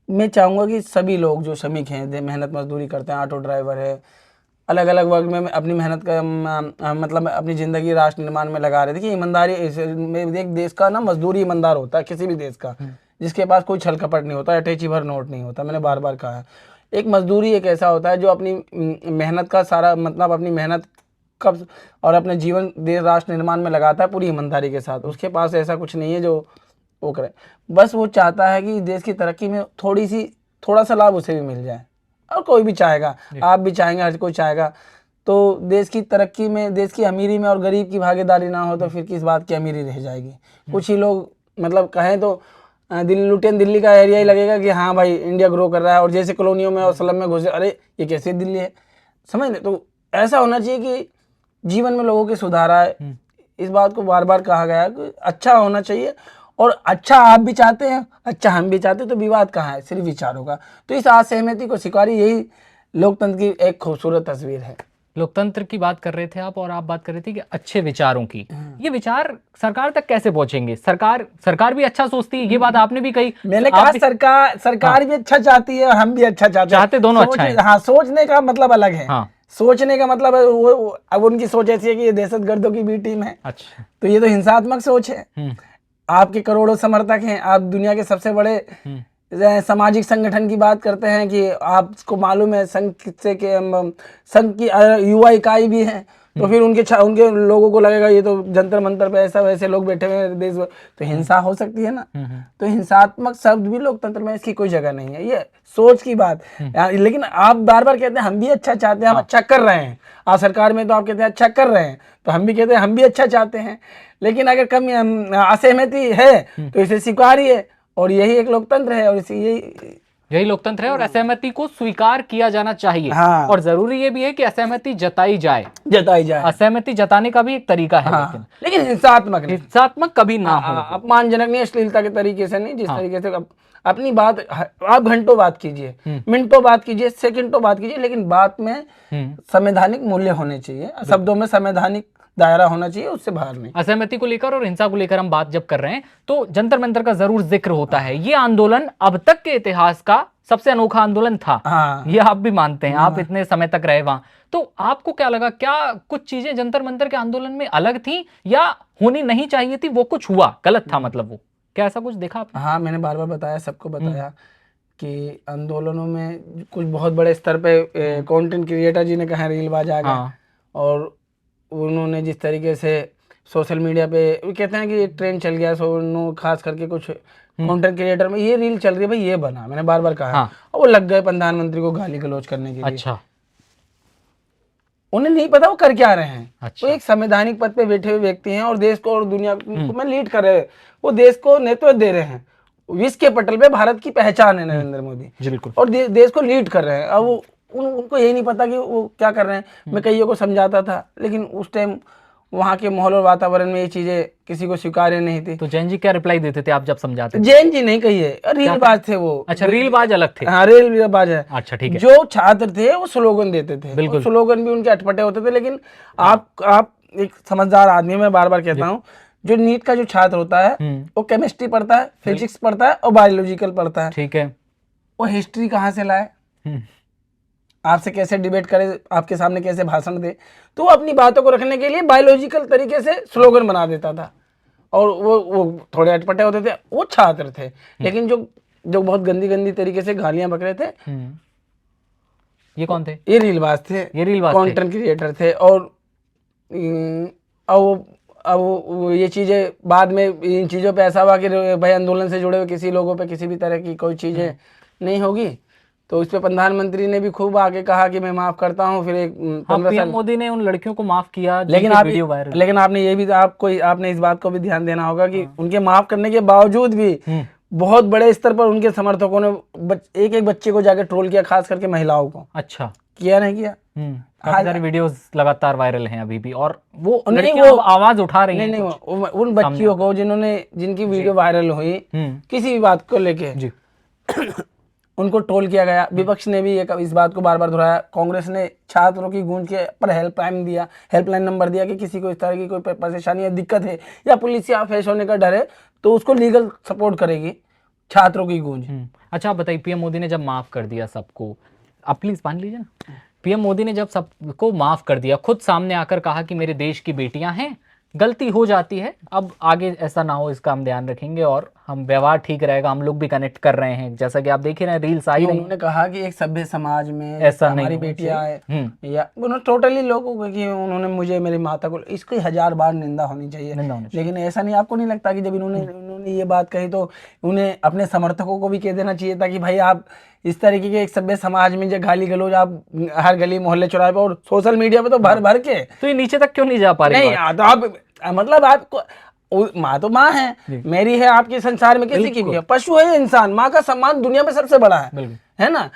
मैं चाहूंगा कि सभी लोग जो श्रमिक हैं, मेहनत मजदूरी करते हैं, ऑटो ड्राइवर है, अलग अलग वर्ग में अपनी मेहनत का मतलब अपनी ज़िंदगी राष्ट्र निर्माण में लगा रहे। देखिए ईमानदारी, एक देश का ना मजदूर ईमानदार होता है, किसी भी देश का, जिसके पास कोई छल कपट नहीं होता, अटैची भर नोट नहीं होता। मैंने बार बार कहा है, एक मजदूरी एक ऐसा होता है जो अपनी मेहनत का सारा मतलब अपनी मेहनत कब और अपने जीवन देश राष्ट्र निर्माण में लगाता है पूरी ईमानदारी के साथ। उसके पास ऐसा कुछ नहीं है जो वो करे, बस वो चाहता है कि देश की तरक्की में थोड़ा सा लाभ उसे भी मिल जाए। और कोई भी चाहेगा, आप भी चाहेंगे, हर कोई चाहेगा। तो देश की तरक्की में, देश की अमीरी में और गरीब की भागीदारी ना हो तो फिर किस बात की अमीरी रह जाएगी। कुछ ही लोग मतलब कहें तो दिल्ली का एरिया ही लगेगा कि हाँ भाई इंडिया ग्रो कर रहा है, और जैसे कॉलोनियों में और स्लम में घुसे, अरे ये कैसे दिल्ली है, समझ ले। तो ऐसा होना चाहिए कि जीवन में लोगों की सुधार आए। इस बात को बार बार कहा गया है कि अच्छा होना चाहिए, और अच्छा आप भी चाहते हैं, अच्छा हम भी चाहते हैं, तो विवाद कहाँ है, सिर्फ विचारों का। तो इस असहमति को स्वीकारी, यही लोकतंत्र की एक खूबसूरत तस्वीर है। लोकतंत्र की बात कर रहे थे आप, और आप बात कर रहे थे कि अच्छे विचारों की, ये विचार सरकार तक कैसे पहुंचेंगे? सरकार भी अच्छा सोचती है, ये बात आपने भी कही। मैंने कहा सरकार भी अच्छा चाहती है और हम भी अच्छा चाहते दोनों अच्छा है। हाँ, सोचने का मतलब अलग है। हाँ, सोचने का मतलब है वो, अब उनकी सोच ऐसी है कि ये दहशतगर्दों की बी टीम है। अच्छा, तो ये तो हिंसात्मक सोच है। आपके करोड़ों समर्थक हैं, आप दुनिया के सबसे बड़े सामाजिक संगठन की बात करते हैं कि आपको मालूम है संघ की युवा इकाई भी है। तो फिर उनके लोगों को लगेगा ये तो जंतर मंतर पे ऐसा वैसे लोग बैठे हुए हैं देश भर, तो हिंसा हो सकती है ना। तो हिंसात्मक शब्द भी लोकतंत्र में इसकी कोई जगह नहीं है, ये सोच की बात। लेकिन आप बार बार कहते हैं हम भी अच्छा चाहते हैं, हम अच्छा कर रहे हैं। आप सरकार में तो आप कहते हैं अच्छा कर रहे हैं, तो हम भी कहते हैं हम भी अच्छा चाहते हैं। लेकिन अगर कम असहमति है तो इसे स्वीकारिए, और यही एक लोकतंत्र है, और यही लोकतंत्र है, और असहमति को स्वीकार किया जाना चाहिए। हाँ। और जरूरी ये भी है कि असहमति जताई जाए। असहमति जताने का भी एक तरीका है, हाँ। लेकिन हिंसात्मक नहीं, हिंसात्मक कभी ना हो, अपमानजनक नहीं, अश्लीलता के तरीके से नहीं। जिस तरीके से अपनी बात आप घंटों बात कीजिए, मिनटों बात कीजिए, सेकंडों बात कीजिए, लेकिन बात में संवैधानिक मूल्य होने चाहिए, शब्दों में संवैधानिक दायरा होना चाहिए, उससे बाहर नहीं। असहमति को लेकर और हिंसा को लेकर हम बात जब कर रहे हैं तो जंतर मंतर का जरूर जिक्र होता है। ये आंदोलन अब तक के इतिहास का सबसे अनोखा आंदोलन था। हाँ। ये आप भी मानते हैं, आप इतने समय तक रहे वहां, तो आपको क्या लगा, क्या कुछ चीजें जंतर मंतर के आंदोलन में अलग थी या होनी नहीं चाहिए थी, वो कुछ हुआ गलत था, मतलब वो क्या ऐसा कुछ देखा आपने? हाँ, मैंने बार बार बताया, सबको बताया कि आंदोलनों में कुछ बहुत बड़े स्तर पे कंटेंट क्रिएटर जी ने कहा रीलबाज आ गए, और उन्होंने जिस तरीके से सोशल मीडिया पे वो कहते हैं कि एक ट्रेंड चल गया, सो खास करके कुछ कंटेंट क्रिएटर में ये रील चल रही है भाई ये बना, मैंने बार बार कहा। और वो लग गए प्रधानमंत्री को गाली गलौज करने के लिए। अच्छा, उन्हें नहीं पता वो कर क्या रहे हैं। अच्छा। वो एक संवैधानिक पद पे बैठे हुए व्यक्ति हैं और देश को और दुनिया को में लीड कर रहे हैं, वो देश को नेतृत्व दे रहे हैं, विश्व के पटल पे भारत की पहचान है नरेंद्र मोदी जी बिल्कुल, और देश को लीड कर रहे हैं। अब वो उनको यही नहीं पता कि वो क्या कर रहे हैं। मैं कईयों को समझाता था, लेकिन उस टाइम वहाँ के माहौल और वातावरण में ये चीजें किसी को स्वीकार्य नहीं थी। तो जैन जी क्या रिप्लाई देते थे आप जब समझाते थे? जैन जी नहीं कहिए, रीलबाज थे वो। अच्छा, रीलबाज अलग थे। हाँ, रीलबाज है। अच्छा, ठीक है। जो छात्र थे वो स्लोगन देते थे, बिल्कुल, स्लोगन भी उनके अटपटे होते थे। लेकिन आप एक समझदार आदमी, मैं बार बार कहता हूँ, जो नीट का जो छात्र होता है वो केमिस्ट्री पढ़ता है, फिजिक्स पढ़ता है और बायोलॉजिकल पढ़ता है। ठीक है। वो हिस्ट्री कहाँ से लाए, आपसे कैसे डिबेट करे, आपके सामने कैसे भाषण दे, तो वो अपनी बातों को रखने के लिए बायोलॉजिकल तरीके से स्लोगन बना देता था। और वो थोड़े अटपटे होते थे, वो छात्र थे। लेकिन जो बहुत गंदी तरीके से गालियां बक रहे थे, ये कौन थे? ये रीलबाज थे, ये रीलबाज कंटेंट क्रिएटर थे। और अब ये चीजें बाद में इन चीजों पे ऐसा हुआ कि भाई आंदोलन से जुड़े हुए किसी लोगों पे किसी भी तरह की कोई चीजें नहीं होगी, तो इस पे प्रधानमंत्री ने भी खूब आगे कहा कि मैं माफ करता हूं। फिर एक पीएम मोदी ने उन लड़कियों को माफ किया, लेकिन आपने ये भी आपने इस बात को भी ध्यान देना होगा कि उनके माफ करने के बावजूद भी बहुत बड़े स्तर पर उनके समर्थकों ने एक बच्चे को जाके ट्रोल किया, खास करके महिलाओं को। अच्छा, किया नहीं किया? काफी सारी वीडियोस लगातार वायरल हैं अभी भी, और वो आवाज उठा रही हैं। नहीं, उन बच्चियों को जिनकी वीडियो वायरल हुई किसी भी बात को लेके जी उनको ट्रोल किया गया। विपक्ष ने भी इस बात को बार बार दोहराया। कांग्रेस ने छात्रों की गूंज के पर हेल्पलाइन नंबर दिया कि किसी को इस तरह की कोई परेशानी या दिक्कत है या पुलिस या फेस होने का डर है तो उसको लीगल सपोर्ट करेगी छात्रों की गूंज। अच्छा, आप बताइए, पीएम मोदी ने जब माफ कर दिया सबको, आप प्लीज मान लीजिए ना, पीएम मोदी ने जब सबको माफ कर दिया, खुद सामने आकर कहा कि मेरे देश की बेटियां हैं, गलती हो जाती है, अब आगे ऐसा ना हो इसका हम ध्यान रखेंगे और हम व्यवहार ठीक रहेगा, हम लोग भी कनेक्ट कर रहे हैं, जैसा कि आप देख रहे हैं रील्स आई। उन्होंने कहा कि एक सभ्य समाज में ऐसा हमारी बेटियां है, या उन्होंने टोटली लोगों को कि उन्होंने मुझे मेरी माता को, इसकी 1000 बार निंदा होनी चाहिए। लेकिन ऐसा नहीं, आपको नहीं लगता कि जब इन्होंने ये बात कही तो उन्हें अपने समर्थकों को भी कह देना चाहिए था कि भाई आप इस तरीके के एक सभ्य समाज में जो गाली गलौज आप हर गली मोहल्ले चौराहे पे और सोशल मीडिया पे तो भर के, तो ये नीचे तक क्यों नहीं जा पा रही? नहीं, तो आप मतलब आपको माँ तो माँ है, मेरी है, आपके संसार में किसी की भी है, पशु है इंसान, माँ का सम्मान दुनिया में सबसे बड़ा है ना।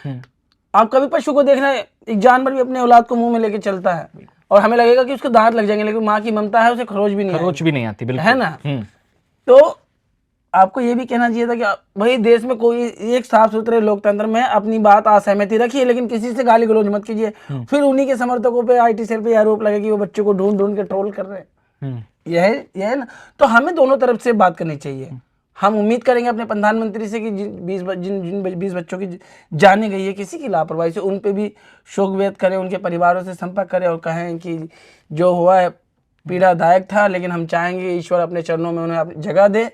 आप कभी पशु को देखना, एक जानवर भी अपने औलाद को मुंह में लेके चलता है और हमें लगेगा कि उसके दांत लग जाएंगे, लेकिन माँ की ममता है, उसे खरोच भी नहीं आती, है ना। तो आपको ये भी कहना चाहिए था कि भाई देश में कोई एक साफ सुथरे लोकतंत्र में अपनी बात असहमति रखिए, लेकिन किसी से गाली गलौज मत कीजिए। फिर उन्हीं के समर्थकों पे IT सेल पे आरोप लगे कि वो बच्चों को ढूंढ के ट्रोल कर रहे हैं। यह है ना। तो हमें दोनों तरफ से बात करनी चाहिए। हम उम्मीद करेंगे अपने प्रधानमंत्री से कि जिन 20 बच्चों की जाने गई है किसी की लापरवाही से, उन पे भी शोक व्यक्त करें, उनके परिवारों से संपर्क करें और कहें कि जो हुआ है पीड़ादायक था, लेकिन हम चाहेंगे ईश्वर अपने चरणों में उन्हें जगह दे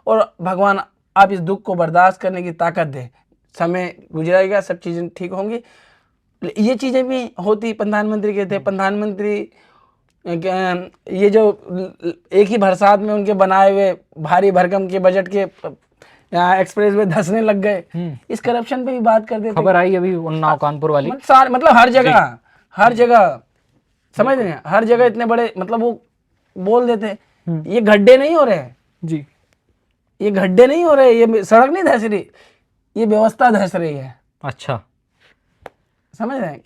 और भगवान आप इस दुख को बर्दाश्त करने की ताकत दे। समय गुजरेगा, सब चीज़ें ठीक होंगी। ये चीज़ें भी होती, प्रधानमंत्री कहते हैं, प्रधानमंत्री ये जो एक ही बरसात में उनके बनाए हुए भारी भरकम के बजट के यहाँ एक्सप्रेस वे धंसने लग गए, इस करप्शन पे भी बात कर देते। खबर आई अभी उन्नाव कानपुर वाली। मतलब हर जगह समझ रहे हैं, हर जगह इतने बड़े मतलब वो बोल देते ये गड्ढे नहीं हो रहे हैं जी, ये गड्ढे नहीं हो रहे, ये सड़क नहीं धंस रही, ये व्यवस्था धंस रही है। अच्छा, समझ रहे हैं,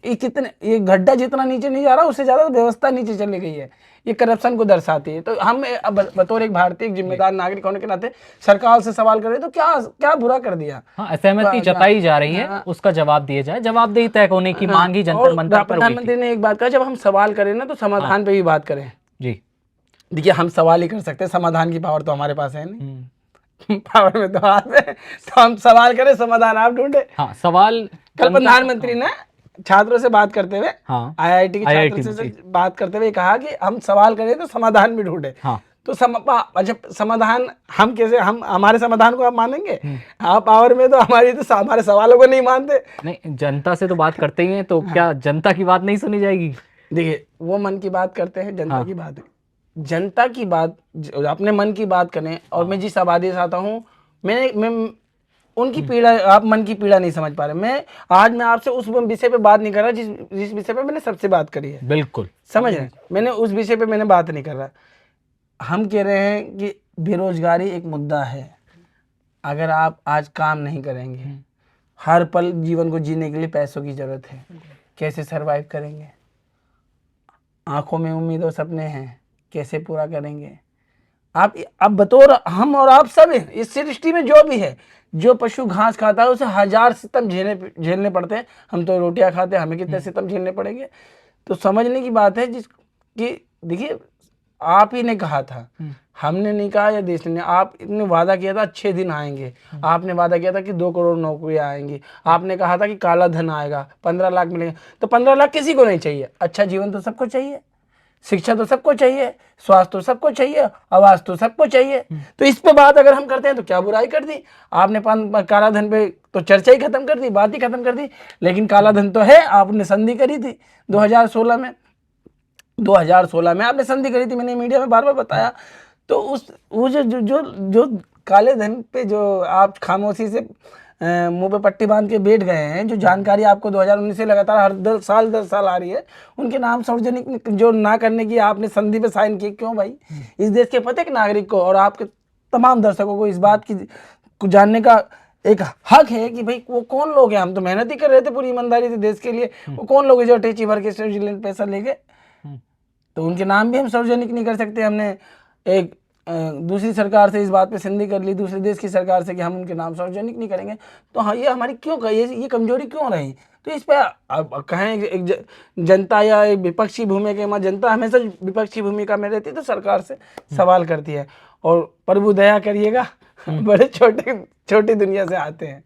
ये गड्ढा जितना नीचे नहीं जा रहा उससे ज्यादा व्यवस्था नीचे चली गई है, ये करप्शन को दर्शाती है। तो हम अब बतौर एक भारतीय एक जिम्मेदार नागरिक होने के नाते सरकार से सवाल करें तो क्या क्या बुरा कर दिया। हाँ, असहमति जताई जा रही है, उसका जवाब दिया जाए, जवाबदेही तय होने की मांग ही जंतर मंतर पर हुई थी। प्रधानमंत्री ने एक बात कहा, जब हम सवाल करें ना तो समाधान पे भी बात करें। जी, देखिए हम सवाल ही कर सकते हैं, समाधान की पावर तो हमारे पास है नहीं। पावर में तो हाथ है, तो हम सवाल करें, समाधान आप ढूंढे। हाँ, सवाल कल प्रधानमंत्री ने छात्रों से बात करते हुए, हाँ, आईआईटी के छात्रों से बात करते हुए कहा कि हम सवाल करें तो समाधान भी ढूंढे। हाँ, तो अच्छा समाधान हम कैसे, हम हमारे समाधान को आप मानेंगे? आप पावर में तो हमारे सवालों को नहीं मानते। नहीं, जनता से तो बात करते ही हैं, तो क्या जनता की बात नहीं सुनी जाएगी? देखिए वो मन की बात करते हैं, जनता की बात है, जनता की बात अपने मन की बात करें। और मैं जिस आबादी से आता हूँ, मैं उनकी पीड़ा, आप मन की पीड़ा नहीं समझ पा रहे। मैं आपसे उस विषय पे बात नहीं कर रहा जिस विषय पे मैंने सबसे बात करी है। बिल्कुल समझ रहे हैं, मैंने उस विषय पे मैंने बात नहीं कर रहा। हम कह रहे हैं कि बेरोजगारी एक मुद्दा है। अगर आप आज काम नहीं करेंगे, हर पल जीवन को जीने के लिए पैसों की जरूरत है, कैसे सरवाइव करेंगे? आंखों में उम्मीद और सपने हैं, कैसे पूरा करेंगे? आप बतौर हम और आप सब हैं, इस सृष्टि में जो भी है, जो पशु घास खाता है उसे हजार सितम झेलने पड़ते हैं। हम तो रोटियां खाते हैं, हमें कितने सितम झेलने पड़ेंगे? तो समझने की बात है कि देखिए आप ही ने कहा था, हमने नहीं कहा या देश ने, आपने वादा किया था अच्छे दिन आएंगे, आपने वादा किया था कि 2 करोड़ नौकरियां आएंगी, आपने कहा था कि काला धन आएगा, 15 लाख मिलेंगे। तो 15 लाख किसी को नहीं चाहिए, अच्छा जीवन तो सबको चाहिए, शिक्षा तो सबको चाहिए, स्वास्थ्य तो सबको चाहिए, आवास तो सबको चाहिए। तो इस पे बात अगर हम करते हैं तो क्या बुराई कर दी? आपने काला धन पे तो चर्चा ही खत्म कर दी, बात ही खत्म कर दी। लेकिन काला धन तो है, आपने संधि करी थी 2016 में आपने संधि करी थी, मैंने मीडिया में बार बार बताया। तो वो जो काले धन पे जो आप खामोशी से मुंह पे पट्टी बांध के बैठ गए हैं, जो जानकारी आपको 2019 से लगातार हर 10 साल आ रही है, उनके नाम सार्वजनिक जो ना करने की आपने संधि पे साइन किए, क्यों भाई? इस देश के प्रत्येक नागरिक को और आपके तमाम दर्शकों को इस बात की जानने का एक हक है कि भाई वो कौन लोग हैं। हम तो मेहनत ही कर रहे थे पूरी ईमानदारी से देश के लिए, वो कौन लोग हैं जो अटैची भर के स्विट्जरलैंड पैसा ले गए? तो उनके नाम भी हम सार्वजनिक नहीं कर सकते। हमने एक दूसरी सरकार से इस बात पे संधि कर ली, दूसरे देश की सरकार से, कि हम उनके नाम सार्वजनिक नहीं करेंगे। तो हाँ, ये हमारी ये कमजोरी क्यों रही? तो इस पर अब कहें एक जनता या एक विपक्षी भूमिका में, जनता हमेशा विपक्षी भूमिका में रहती है तो सरकार से सवाल करती है। और प्रभु दया करिएगा, बड़े छोटी दुनिया से आते हैं।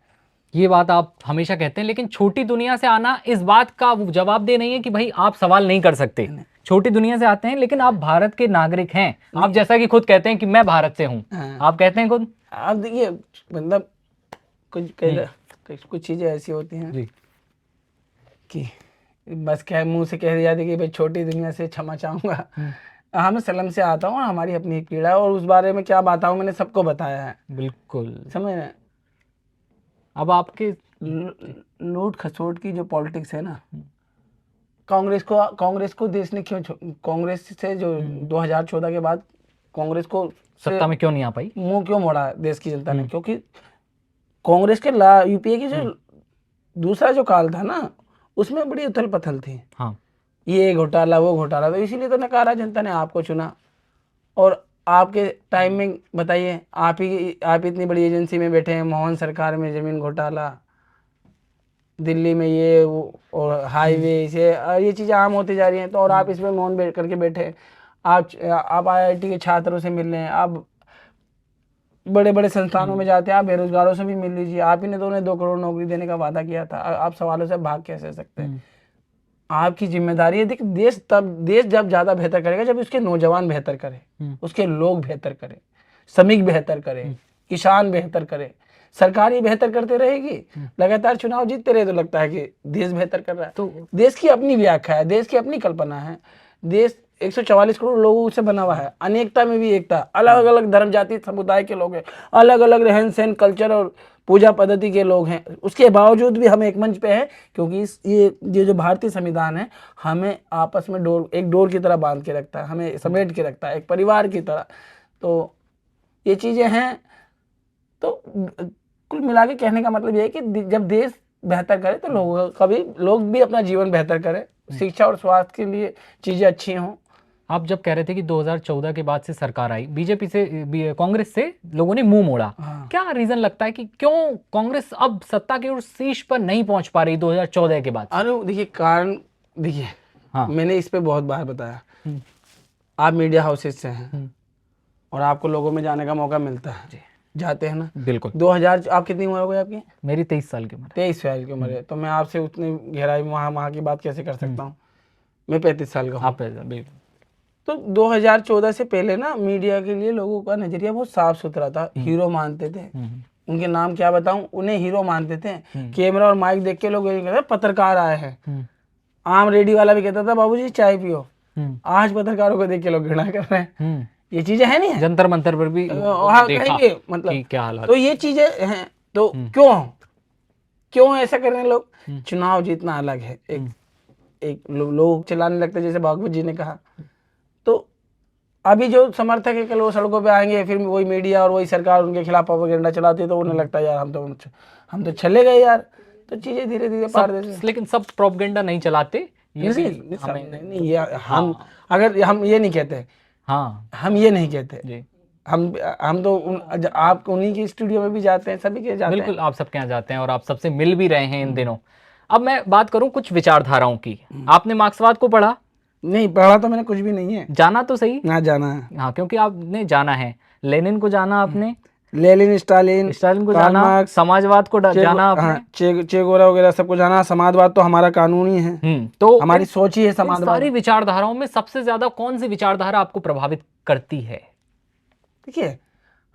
ये बात आप हमेशा कहते हैं, लेकिन छोटी दुनिया से आना इस बात का जवाबदेह नहीं है कि भाई आप सवाल नहीं कर सकते। छोटी दुनिया से आते हैं, लेकिन आप भारत के नागरिक हैं। आप जैसा कि खुद कहते हैं कि मैं भारत से हूँ, आप कहते हैं खुद। आप देखिए मतलब कुछ चीजें ऐसी होती हैं जी कि बस क्या मुंह से कह दिया था कि भाई छोटी दुनिया से क्षमा चाहूंगा। हाँ, मैं सलम से आता हूँ, हमारी अपनी एक पीड़ा है, और उस बारे में क्या बताऊँ, मैंने सबको बताया है। बिल्कुल, समझ रहे? अब आपके लूट खसोट की जो पॉलिटिक्स है ना, कांग्रेस को देश ने क्यों, कांग्रेस से जो 2014 के बाद कांग्रेस को सत्ता में क्यों नहीं आ पाई, मुंह क्यों मोड़ा देश की जनता ने? क्योंकि कांग्रेस के यूपीए की जो दूसरा जो काल था ना, उसमें बड़ी उथल पथल थी। हाँ, ये घोटाला वो घोटाला, तो इसीलिए तो नकारा जनता ने आपको चुना। और आपके टाइम में बताइए, आप इतनी बड़ी एजेंसी में बैठे हैं, मोहन सरकार में जमीन घोटाला, दिल्ली में ये वो, और हाईवे से ये चीज़ें आम होती जा रही हैं। तो और आप इसमें मौन करके बैठे, आप आईआईटी के छात्रों से मिल रहे हैं, आप बड़े बड़े संस्थानों में जाते हैं, आप बेरोजगारों से भी मिल लीजिए। आप ही ने तो उन्हें 2 करोड़ नौकरी देने का वादा किया था। आप सवालों से भाग कैसे सकते हैं? आपकी जिम्मेदारी है। देखिए देश जब ज़्यादा बेहतर करेगा जब उसके नौजवान बेहतर करें, उसके लोग बेहतर करें, श्रमिक बेहतर करें, किसान बेहतर करे, सरकार ही बेहतर करते रहेगी। लगातार चुनाव जीतते रहे तो लगता है कि देश बेहतर कर रहा है। तो देश की अपनी व्याख्या है, देश की अपनी कल्पना है। देश 144 करोड़ लोगों से बना हुआ है। अनेकता में भी एकता, अलग अलग धर्म जाति समुदाय के लोग हैं, अलग अलग रहन सहन कल्चर और पूजा पद्धति के लोग हैं, उसके बावजूद भी हम एक मंच पे हैं, क्योंकि ये जो भारतीय संविधान है हमें आपस में एक डोर की तरह बांध के रखता है, हमें समेट के रखता है एक परिवार की तरह। तो ये चीज़ें हैं। तो कुल मिला के कहने का मतलब ये है कि जब देश बेहतर करे तो लोग भी अपना जीवन बेहतर करें, शिक्षा और स्वास्थ्य के लिए चीज़ें अच्छी हों। आप जब कह रहे थे कि 2014 के बाद से सरकार आई, बीजेपी से कांग्रेस से लोगों ने मुंह मोड़ा, क्या रीजन लगता है कि क्यों कांग्रेस अब सत्ता के उस शीर्ष पर नहीं पहुंच पा रही 2014 के बाद? अरे देखिए कारण, देखिए मैंने इस पे बहुत बार बताया, आप मीडिया हाउसेस से हैं और आपको लोगों में जाने का मौका मिलता है, जाते हैं ना। बिल्कुल। 2000 आप कितनी उम्र हो गई आपकी? मेरी 23 साल की उम्र। 23 साल की उम्र है, तो मैं आपसे उतनी गहराई वहाँ की बात कैसे कर सकता हूँ? मैं 35 साल का हूँ। आप बिल्कुल। तो 2014 से पहले ना मीडिया के लिए लोगों का नजरिया बहुत साफ सुथरा था, हीरो मानते थे। उनके नाम क्या बताऊं, उन्हें हीरो मानते थे। कैमरा और माइक देख के लोग यही कहते पत्रकार आए हैं। आम रेडी वाला भी कहता था बाबूजी चाय पियो। आज पत्रकारों को देख के लोग घृणा कर रहे हैं। ये चीजें है नहीं, जंतर मंतर पर भी कहीं भी मतलब क्या हालत। तो ये चीजें हैं। तो क्यों ऐसा कर रहे हैं लोग? चुनाव जीतना अलग है, एक लोग चलाने लगते, जैसे भागवत जी ने कहा। तो अभी जो समर्थक है कल वो सड़कों पे आएंगे, फिर वही मीडिया और वही सरकार उनके खिलाफ प्रोपेगेंडा चलाती है, तो उन्हें लगता है यार हम तो चले गए यार। तो चीजें धीरे धीरे पार देते। लेकिन सब प्रोपेगेंडा नहीं चलाते, नहीं हम अगर हम ये नहीं कहते, हम ये नहीं कहते, हम तो आप उन्हीं के स्टूडियो में भी जाते हैं, सभी के जाते हैं। बिल्कुल, आप सबके यहाँ जाते हैं और आप सबसे मिल भी रहे हैं इन दिनों। अब मैं बात करूं कुछ विचारधाराओं की। आपने मार्क्सवाद को पढ़ा? नहीं पढ़ा, तो मैंने कुछ भी नहीं है। जाना तो सही ना, जाना है। हाँ, क्योंकि आपने जाना है। लेनिन को जाना आपने, लेनिन स्टालिन को जाना, समाजवाद को जाना आपने, चेगोरा वगैरह सबको जाना। समाजवाद तो हमारा कानून ही है, तो हमारी सोच ही है समाजवाद। सारी विचारधाराओं में सबसे ज्यादा कौन सी विचारधारा आपको प्रभावित करती है? देखिए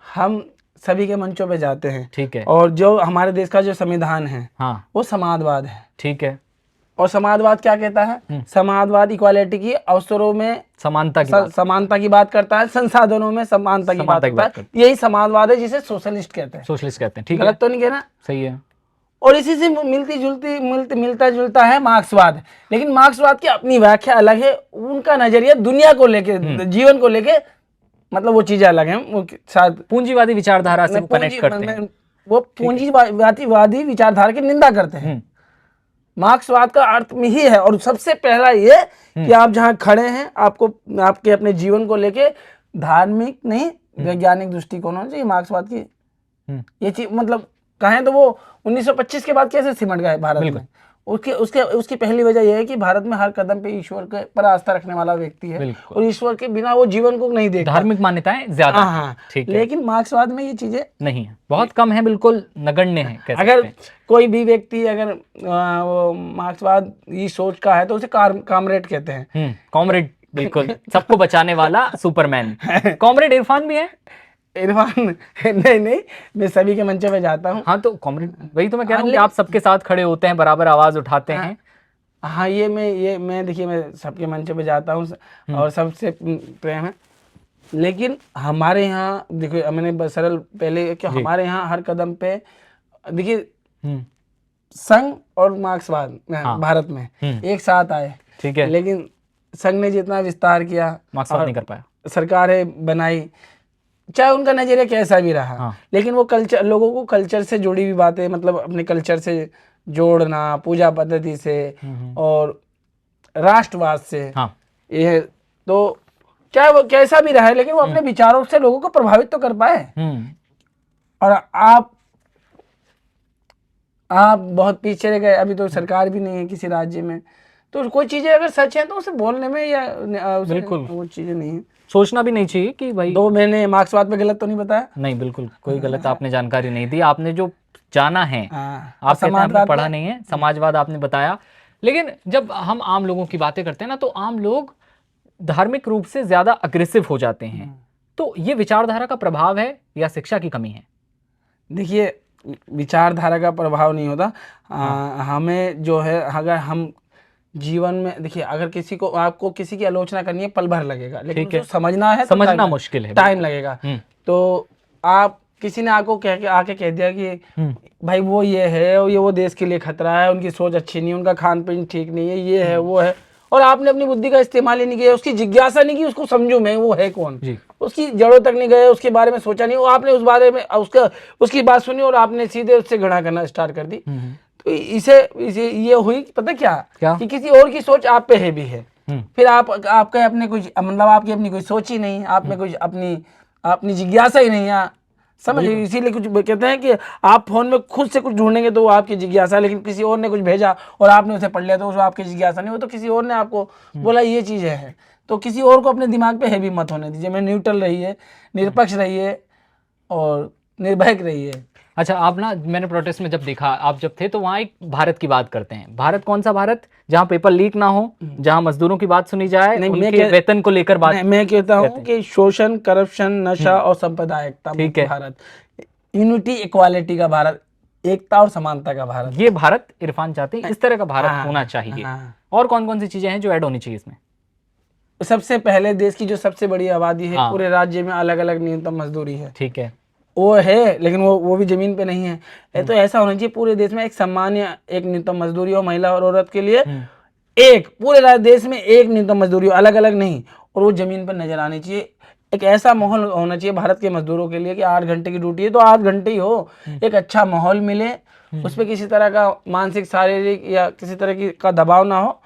हम सभी के मंचों पे जाते हैं, ठीक है, और जो हमारे देश का जो संविधान है वो समाजवाद है, ठीक है। और समाजवाद क्या कहता है? समाजवाद इक्वालिटी की, अवसरों में समानता की बात करता है, संसाधनों में समानता की बात करता है। यही समाजवाद है जिसे सोशलिस्ट कहते हैं। ठीक है, गलत तो नहीं कहना? सही है। और इसी से मिलता जुलता है मार्क्सवाद। लेकिन मार्क्सवाद की अपनी व्याख्या अलग है, उनका नजरिया दुनिया को लेके, जीवन को लेके, मतलब वो चीजें अलग हैं। वो शायद पूंजीवादी विचारधारा से कनेक्ट करते हैं। वो पूंजीवादी विचारधारा की निंदा करते हैं। मार्क्सवाद का अर्थ में ही है, और सबसे पहला ये कि आप जहां खड़े हैं, आपको आपके अपने जीवन को लेके धार्मिक नहीं वैज्ञानिक दृष्टिकोण होना चाहिए। मार्क्सवाद की ये चीज, मतलब कहें तो वो 1925 के बाद कैसे सिमट गए भारत में, उसकी पहली वजह यह है कि भारत में हर कदम पे ईश्वर के पर आस्था रखने वाला व्यक्ति है, और ईश्वर के बिना वो जीवन को नहीं देखता। धार्मिक मान्यताएं ज्यादा हैं, लेकिन मार्क्सवाद में ये चीजें नहीं है, बहुत कम है, बिल्कुल नगण्य है। अगर कोई भी व्यक्ति अगर वो मार्क्सवाद ये सोच का है तो उसे कॉमरेड कहते हैं। कॉमरेड, बिल्कुल, सबको बचाने वाला सुपरमैन। कॉमरेड इरफान भी है? इरफान नहीं, मैं सभी के मंचों पे जाता हूँ। हाँ, तो कॉमरेड, वही तो मैं कह रहा हूँ कि आप सबके साथ खड़े होते हैं, बराबर आवाज उठाते हैं। हाँ, मैं देखिए, मैं सबके मंचों पे जाता हूँ और सबसे प्रेम है। लेकिन हमारे यहाँ देखिए, मैंने सरल पहले कि हमारे यहाँ हर कदम पे देखिए संघ और मार्क्सवाद भारत में एक साथ आए, ठीक है, लेकिन संघ ने जितना विस्तार किया मार्क्सवाद नहीं कर पाया। सरकारें बनाई, चाहे उनका नजरिया कैसा भी रहा, लेकिन वो कल्चर, लोगों को कल्चर से जुड़ी हुई बातें, मतलब अपने कल्चर से जोड़ना, पूजा पद्धति से और राष्ट्रवाद से, ये तो चाहे वो कैसा भी रहे, लेकिन वो अपने विचारों से लोगों को प्रभावित तो कर पाए। और आप बहुत पीछे रह गए, अभी तो सरकार भी नहीं है किसी राज्य में, तो कोई चीजें अगर सच है तो उसे बोलने में या बिल्कुल वो चीजें नहीं है। सोचना भी नहीं चाहिए कि भाई 2 महीने मार्क्सवाद पे गलत तो नहीं बताया? नहीं, बिल्कुल कोई गलत आपने जानकारी नहीं दी। आपने जो जाना है, आप समाजवाद पढ़ा नहीं है, समाजवाद आपने बताया। लेकिन जब हम आम लोगों की बातें करते हैं ना, तो आम लोग धार्मिक रूप से ज्यादा अग्रेसिव हो जाते हैं। तो ये विचारधारा का प्रभाव है या शिक्षा की कमी है? देखिए, विचारधारा का प्रभाव नहीं होता। हमें जो है, अगर हम जीवन में देखिए, अगर किसी को आपको किसी की आलोचना करनी है पल भर लगेगा, लेकिन ठीक है। उसको समझना है तो समझना टाइम मुश्किल है, टाइम लगेगा। हम्म। तो आप किसी ने आपको कह के आके कह दिया कि हम्म। भाई वो ये है और ये वो देश के लिए खतरा है, उनकी सोच अच्छी नहीं है, उनका खान पीन ठीक नहीं है, ये है वो है, और आपने अपनी बुद्धि का इस्तेमाल ही नहीं किया, उसकी जिज्ञासा नहीं की उसको समझूं मैं वो है कौन, जी। उसकी जड़ों तक नहीं गए, उसके बारे में सोचा नहीं, वो आपने उस बारे में उसकी बात सुनी और आपने सीधे उससे घृणा करना स्टार्ट कर दी। तो इसे ये हुई पता क्या कि किसी और की सोच आप पे है भी है, फिर आपके अपने कुछ मतलब आपकी अपनी कोई सोच ही नहीं, आप में कुछ अपनी जिज्ञासा ही नहीं है, समझ। इसीलिए कुछ कहते हैं कि आप फोन में खुद से कुछ ढूंढेंगे तो वो आपकी जिज्ञासा है, लेकिन किसी और ने कुछ भेजा और आपने उसे पढ़ लिया तो वो आपकी जिज्ञासा नहीं, वो तो किसी और ने आपको बोला ये चीज़ है। तो किसी और को अपने दिमाग पे हैवी मत होने दीजिए, मैं न्यूट्रल रहिए, निरपक्ष रहिए और निर्भयक रहिए। अच्छा, आप ना, मैंने प्रोटेस्ट में जब देखा आप जब थे तो वहाँ एक भारत की बात करते हैं। भारत कौन सा भारत? जहाँ पेपर लीक ना हो, जहाँ मजदूरों की बात सुनी जाए, उनके वेतन को लेकर बात। मैं कहता हूँ कि शोषण, करप्शन, नशा और सांप्रदायिकता मुक्त भारत, यूनिटी इक्वालिटी का भारत, एकता और समानता का भारत, ये भारत इरफान चाहते हैं, इस तरह का भारत होना चाहिए। और कौन कौन सी चीजें हैं जो ऐड होनी चाहिए इसमें? सबसे पहले देश की जो सबसे बड़ी आबादी है, पूरे राज्य में अलग अलग न्यूनतम मजदूरी है, ठीक है, वो है, लेकिन वो भी जमीन पे नहीं है। तो ऐसा होना चाहिए पूरे देश में एक सामान्य एक न्यूनतम मजदूरी हो महिला और औरत के लिए, एक पूरे देश में एक न्यूनतम मजदूरी हो, अलग अलग नहीं, और वो जमीन पर नजर आनी चाहिए। एक ऐसा माहौल होना चाहिए भारत के मजदूरों के लिए कि 8 घंटे की ड्यूटी है तो 8 घंटे ही हो, एक अच्छा माहौल मिले, उस पर किसी तरह का मानसिक, शारीरिक या किसी तरह का दबाव ना हो,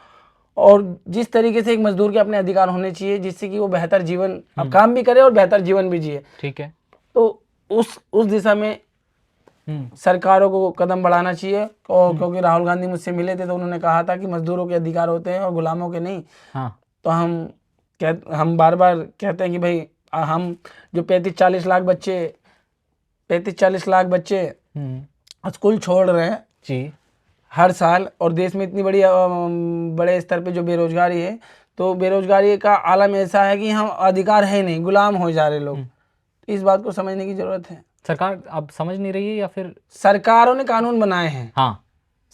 और जिस तरीके से एक मजदूर के अपने अधिकार होने चाहिए जिससे कि वो बेहतर जीवन अब काम भी करे और बेहतर जीवन भी जिए। ठीक है। तो उस दिशा में सरकारों को कदम बढ़ाना चाहिए। और क्योंकि राहुल गांधी मुझसे मिले थे तो उन्होंने कहा था कि मजदूरों के अधिकार होते हैं और गुलामों के नहीं। तो हम बार बार कहते हैं कि भाई हम जो 35-40 लाख बच्चे स्कूल छोड़ रहे हैं जी हर साल, और देश में इतनी बड़े स्तर पे जो बेरोजगारी है, तो बेरोजगारी का आलम ऐसा है कि हम अधिकार है नहीं, गुलाम हो जा रहे लोग। इस बात को समझने की जरूरत है। सरकार अब समझ नहीं रही है या फिर सरकारों ने कानून बनाए हैं? हाँ,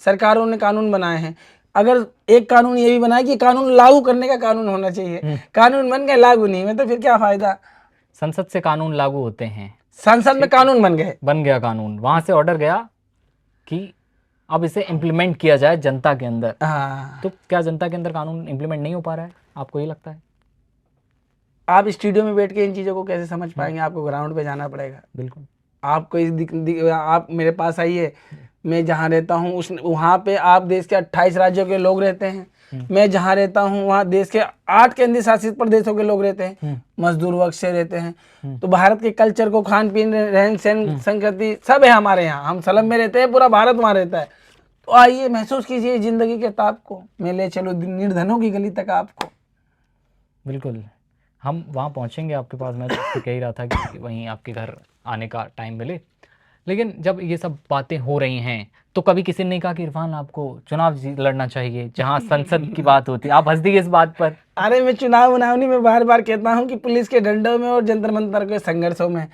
सरकारों ने कानून बनाए हैं। अगर एक कानून ये भी बनाए कि कानून लागू करने का कानून होना चाहिए, कानून बन गए लागू नहीं हुए तो फिर क्या फायदा? संसद से कानून लागू होते हैं, संसद में कानून बन गया कानून, वहां से ऑर्डर गया कि अब इसे इम्प्लीमेंट किया जाए जनता के अंदर। तो क्या जनता के अंदर कानून इम्प्लीमेंट नहीं हो पा रहा है, आपको ये लगता है? आप स्टूडियो में बैठ के इन चीज़ों को कैसे समझ पाएंगे? आपको ग्राउंड पे जाना पड़ेगा। बिल्कुल। आपको आप मेरे पास आइए, मैं जहाँ रहता हूँ वहाँ पे आप देश के 28 राज्यों के लोग रहते हैं, मैं जहाँ रहता हूँ वहाँ देश के 8 केंद्रीय शासित प्रदेशों के लोग रहते हैं, मजदूर वर्ग से रहते हैं। तो भारत के कल्चर को, खान पीन, रहन सहन, संस्कृति सब है हमारे यहाँ। हम सलम में रहते हैं, पूरा भारत वहाँ रहता है। तो आइए महसूस कीजिए जिंदगी के ताप को, मैं ले चलो निर्धनों की गली तक आपको। बिल्कुल, हम वहाँ पहुँचेंगे आपके पास। मैं तो कह ही रहा था कि वहीं आपके घर आने का टाइम मिले। लेकिन जब ये सब बातें हो रही हैं तो कभी किसी ने कहा कि इरफान आपको चुनाव लड़ना चाहिए, जहाँ संसद की बात होती है? आप हंस दिए इस बात पर। अरे मैं चुनाव नहीं, मैं बार बार कहता हूँ कि पुलिस के डंडों में और जंतर मंतर के संघर्षों में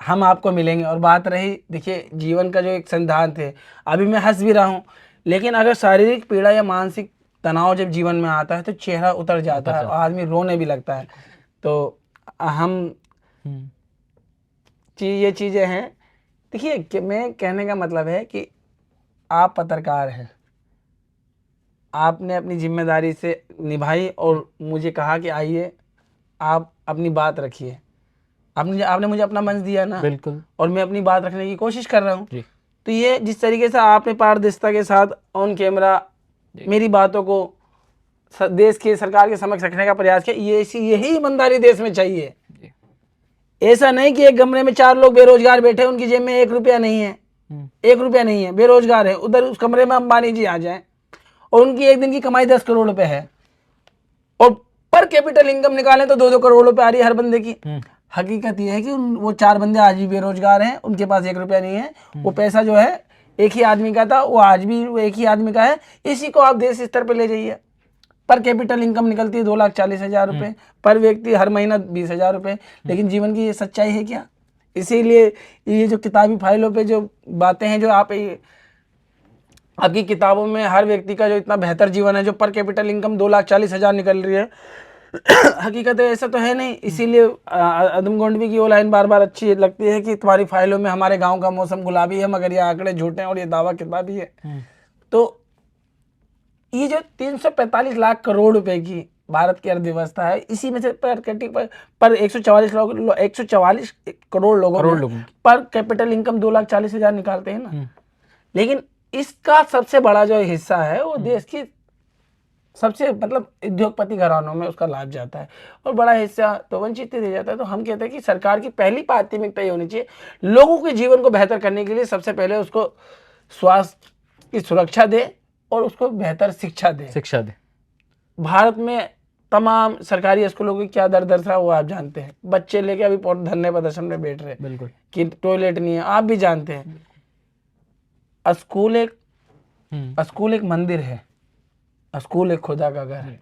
हम आपको मिलेंगे। और बात रही, देखिए जीवन का जो एक सिद्धांत है, अभी मैं हंस भी रहा हूँ, लेकिन अगर शारीरिक पीड़ा या मानसिक तनाव जब जीवन में आता है तो चेहरा उतर जाता है और आदमी रोने भी लगता है। तो हम ये चीज़ें हैं। देखिए मैं कहने का मतलब है कि आप पत्रकार हैं, आपने अपनी जिम्मेदारी से निभाई और मुझे कहा कि आइए आप अपनी बात रखिए। आपने मुझे अपना मंच दिया ना। बिल्कुल। और मैं अपनी बात रखने की कोशिश कर रहा हूँ। तो ये जिस तरीके से आपने पारदर्शिता के साथ ऑन कैमरा मेरी बातों को देश के सरकार के समक्ष रखने का प्रयास किया, यही ईमानदारी देश में चाहिए। ऐसा नहीं कि एक कमरे में 4 लोग बेरोजगार बैठे, उनकी जेब में 1 रुपया नहीं है, 1 रुपया नहीं है, बेरोजगार है, उधर उस कमरे में अंबानी जी आ जाएं और उनकी एक दिन की कमाई 10 करोड़ रुपए है और पर कैपिटल इनकम निकालें तो 2-2 करोड़ रुपए आ रही है हर बंदे की। हकीकत यह है कि वो 4 बंदे आज भी बेरोजगार हैं, उनके पास 1 रुपया नहीं है। वो पैसा जो है एक ही आदमी का था, वो आज भी वो एक ही आदमी का है। इसी को आप देश स्तर पर ले जाइए। पर कैपिटल इनकम निकलती है 2,40,000 रुपये, पर व्यक्ति हर महीना 20,000 रुपये। लेकिन जीवन की ये सच्चाई है क्या? इसीलिए ये जो किताबी फाइलों पे जो बातें हैं, जो आप आपकी किताबों में हर व्यक्ति का जो इतना बेहतर जीवन है, जो पर कैपिटल इनकम 2,40,000 निकल रही है, हकीकत है ऐसा तो है नहीं। इसीलिए अदम गोंडवी की वो लाइन बार बार अच्छी लगती है कि तुम्हारी फाइलों में हमारे गांव का मौसम गुलाबी है, मगर ये आंकड़े झूठे हैं और ये दावा किताबी है। तो ये जो 345 लाख करोड़ रुपए की भारत की अर्थव्यवस्था है, इसी में से पर 144 करोड़ लोगों में पर कैपिटल इनकम 2,40,000 निकालते हैं ना। लेकिन इसका सबसे बड़ा जो हिस्सा है वो देश की सबसे मतलब उद्योगपति घरानों में उसका लाभ जाता है, और बड़ा हिस्सा तो वंचित ही रह जाता है। तो हम कहते हैं कि सरकार की पहली प्राथमिकता ये होनी चाहिए, लोगों के जीवन को बेहतर करने के लिए सबसे पहले उसको स्वास्थ्य की सुरक्षा दे और उसको बेहतर शिक्षा दे। भारत में तमाम सरकारी स्कूलों की क्या दर दर था वो आप जानते हैं। बच्चे लेके अभी धरने प्रदर्शन में बैठ रहे हैं कि टॉयलेट नहीं है, आप भी जानते हैं। स्कूल एक मंदिर है, स्कूल एक खुदा का घर है।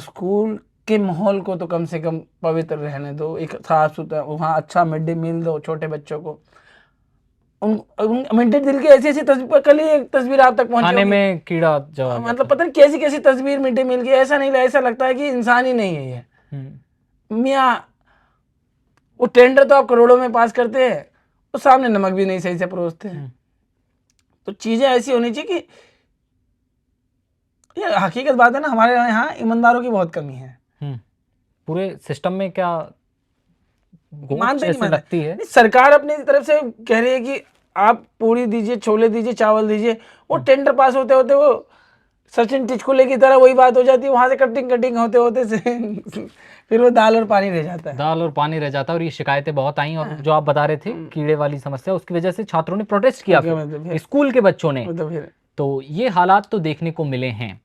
स्कूल के माहौल को तो कम से कम पवित्र रहने दो, एक साफ सुथरा, वहाँ अच्छा मिड डे मील दो छोटे बच्चों को। मिड डे मील की ऐसी तस्वीर, कल ही एक तस्वीर आप तक पहुंची, खाने में कीड़ा जवाब, मतलब पता नहीं कैसी कैसी तस्वीर मिड डे मील की, ऐसा नहीं, ऐसा लगता है कि इंसान ही नहीं है ये। मियाँ वो टेंडर तो आप करोड़ों में पास करते हैं, वो सामने नमक भी नहीं सही से परोसते हैं। तो चीजें ऐसी होनी चाहिए कि ये हकीकत बात है ना, हमारे यहाँ ईमानदारों की बहुत कमी है। पूरे सिस्टम में क्या मानते ऐसे लगती है। सरकार अपनी तरफ से कह रही है कि आप पूरी दीजिए, छोले दीजिए, चावल दीजिए, वो टेंडर पास होते होते वो सचिन टिचकुले की तरह वही बात हो जाती है, वहां से कटिंग होते होते फिर वो दाल और पानी रह जाता है। और ये शिकायतें बहुत आई, और जो आप बता रहे थे कीड़े वाली समस्या, उसकी वजह से छात्रों ने प्रोटेस्ट किया, स्कूल के बच्चों ने। तो ये हालात तो देखने को मिले हैं।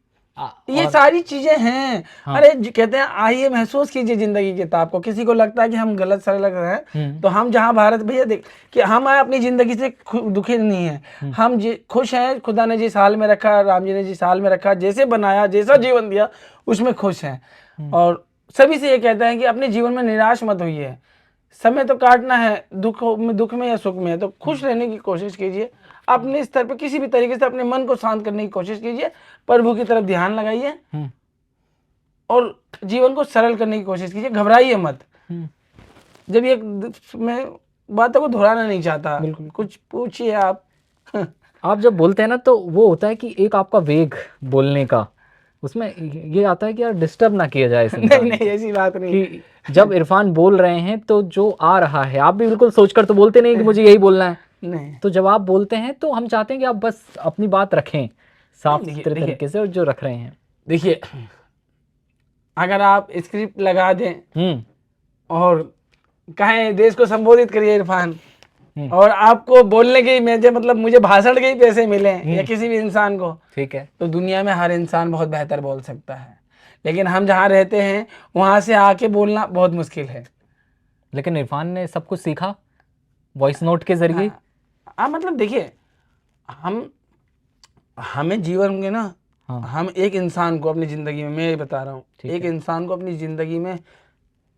ये सारी चीजें हैं। हाँ। अरे कहते हैं आइए महसूस कीजिए जिंदगी के ताप को। किसी को लगता है कि हम गलत सर लग रहे हैं, तो हम जहाँ भारत, भैया देख कि हम अपनी जिंदगी से दुखी नहीं है, हम खुश हैं। खुदा ने जिस हाल में रखा, राम जी ने जिस हाल में रखा, जैसे बनाया, जैसा जीवन दिया, उसमें खुश हैं। और सभी से ये कहते हैं कि अपने जीवन में निराश मत होइए, समय तो काटना है, दुख में या सुख में है, तो खुश रहने की कोशिश कीजिए। अपने स्तर पर किसी भी तरीके से अपने मन को शांत करने की कोशिश कीजिए, प्रभु की तरफ ध्यान लगाइए और जीवन को सरल करने की कोशिश कीजिए। घबराइए मत। जब ये मैं बातों को दोहराना नहीं चाहता, कुछ पूछिए आप। आप जब बोलते हैं ना, तो वो होता है कि एक आपका वेग बोलने का, उसमें ये आता है कि यार डिस्टर्ब ना किया जाए। नहीं ऐसी बात नहीं कि जब इरफान बोल रहे हैं तो जो आ रहा है, आप भी बिल्कुल सोचकर तो बोलते नहीं कि मुझे यही बोलना है। नहीं, तो जब आप बोलते हैं तो हम चाहते हैं कि आप बस अपनी बात रखें साफ सुथरे तरीके से, और जो रख रहे हैं। देखिए, अगर आप स्क्रिप्ट लगा दें और कहें देश को संबोधित करिए इरफान, और आपको बोलने के मतलब मुझे भाषण के ही पैसे मिले या किसी भी इंसान को, ठीक है, तो दुनिया में हर इंसान बहुत बेहतर बोल सकता है। लेकिन हम जहाँ रहते हैं वहां से आके बोलना बहुत मुश्किल है। लेकिन इरफान ने सब कुछ सीखा वॉइस नोट के जरिए। हाँ, मतलब देखिए, हमें जीवन में ना, हम एक इंसान को अपनी जिंदगी में, मैं बता रहा हूँ, एक इंसान को अपनी जिंदगी में,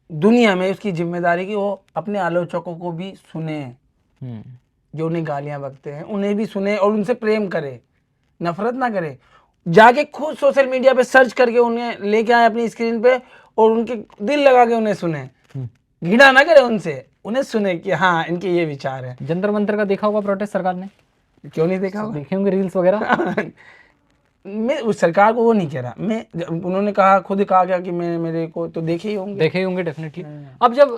दुनिया में उसकी जिम्मेदारी की वो अपने आलोचकों को भी सुने, जो उन्हें गालियां बकते हैं उन्हें भी सुने और उनसे प्रेम करे, नफरत ना करे। जाके खुद सोशल मीडिया पे सर्च करके उन्हें लेके आए अपनी स्क्रीन पे और उनके दिल लगा के उन्हें सुने, घृणा ना करे उनसे, उन्हें सुने कि हाँ इनके ये विचार है। जंतर मंतर का देखा होगा प्रोटेस्ट सरकार ने? क्यों नहीं देखा होगा, देखे होंगे रील्स वगैरह। मैं उस सरकार को वो नहीं कह रहा, उन्होंने कहा, खुद कहा गया कि मेरे को तो देखे ही होंगे डेफिनेटली। अब जब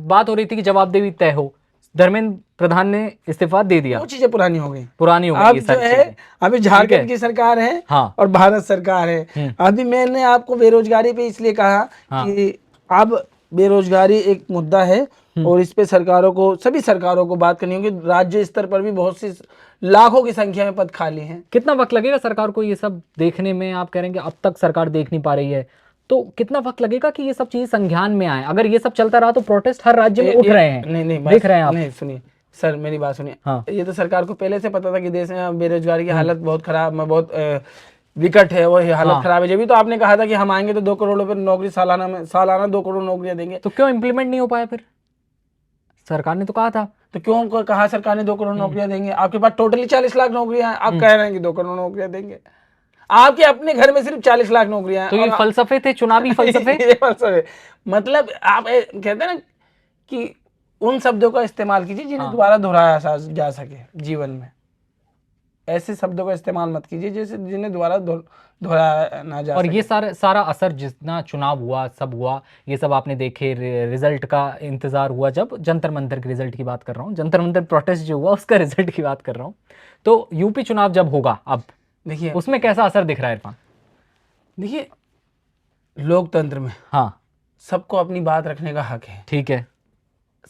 बात हो रही थी कि जवाबदेही तय हो, धर्मेंद्र प्रधान ने इस्तीफा दे दिया, वो चीजें पुरानी हो गई। अब जो है, अभी झारखंड की सरकार है और भारत सरकार है। अभी मैंने आपको बेरोजगारी पे इसलिए कहा कि अब बेरोजगारी एक मुद्दा है और इस पे सरकारों को, सभी सरकारों को बात करनी होगी। राज्य स्तर पर भी बहुत सी लाखों की संख्या में पद खाली हैं। कितना वक्त लगेगा सरकार को ये सब देखने में? आप कह रहे हैं कि अब तक सरकार देख नहीं पा रही है, तो कितना वक्त लगेगा कि ये सब चीजें संज्ञान में आए? अगर ये सब चलता रहा तो प्रोटेस्ट हर राज्य में उठ रहे हैं। नहीं देख रहे हैं आप? नहीं, सुनिए सर, मेरी बात सुनिए। ये तो सरकार को पहले से पता था कि देश में बेरोजगारी की हालत बहुत खराब, बहुत विकट है, वो हालत खराब है। जब भी तो आपने कहा था कि हम आएंगे तो 2 करोड़ रुपए नौकरी सालाना 2 करोड़ नौकरियां देंगे। तो क्यों इम्प्लीमेंट नहीं हो पाया? फिर सरकार ने तो कहा था। तो क्यों कहा सरकार ने 2 करोड़ नौकरियां देंगे? आपके पास टोटली 40 लाख नौकरियां हैं, आप कह रहे हैं कि 2 करोड़ नौकरियां देंगे। आपके अपने घर में सिर्फ 40 लाख नौकरियां हैं। तो ये फलसफे थे, चुनावी फलसफे। ये फलसफे, मतलब आप कहते हैं ना कि उन शब्दों का इस्तेमाल कीजिए जिन्हें दोबारा दोहराया जा सके जीवन में। ऐसे शब्दों का इस्तेमाल मत कीजिए जैसे जिन्हें दोबारा दोहराया ना जा और सके। ये सारा असर जितना चुनाव हुआ, सब हुआ, ये सब आपने देखे, रिजल्ट का इंतजार हुआ, जब जंतर मंतर के रिजल्ट की बात कर रहा हूँ, जंतर मंतर प्रोटेस्ट जो हुआ उसका रिजल्ट की बात कर रहा हूँ। तो यूपी चुनाव जब होगा अब, देखिए उसमें कैसा असर दिख रहा है इरफान? देखिए, लोकतंत्र में हाँ, सबको अपनी बात रखने का हक है। ठीक है।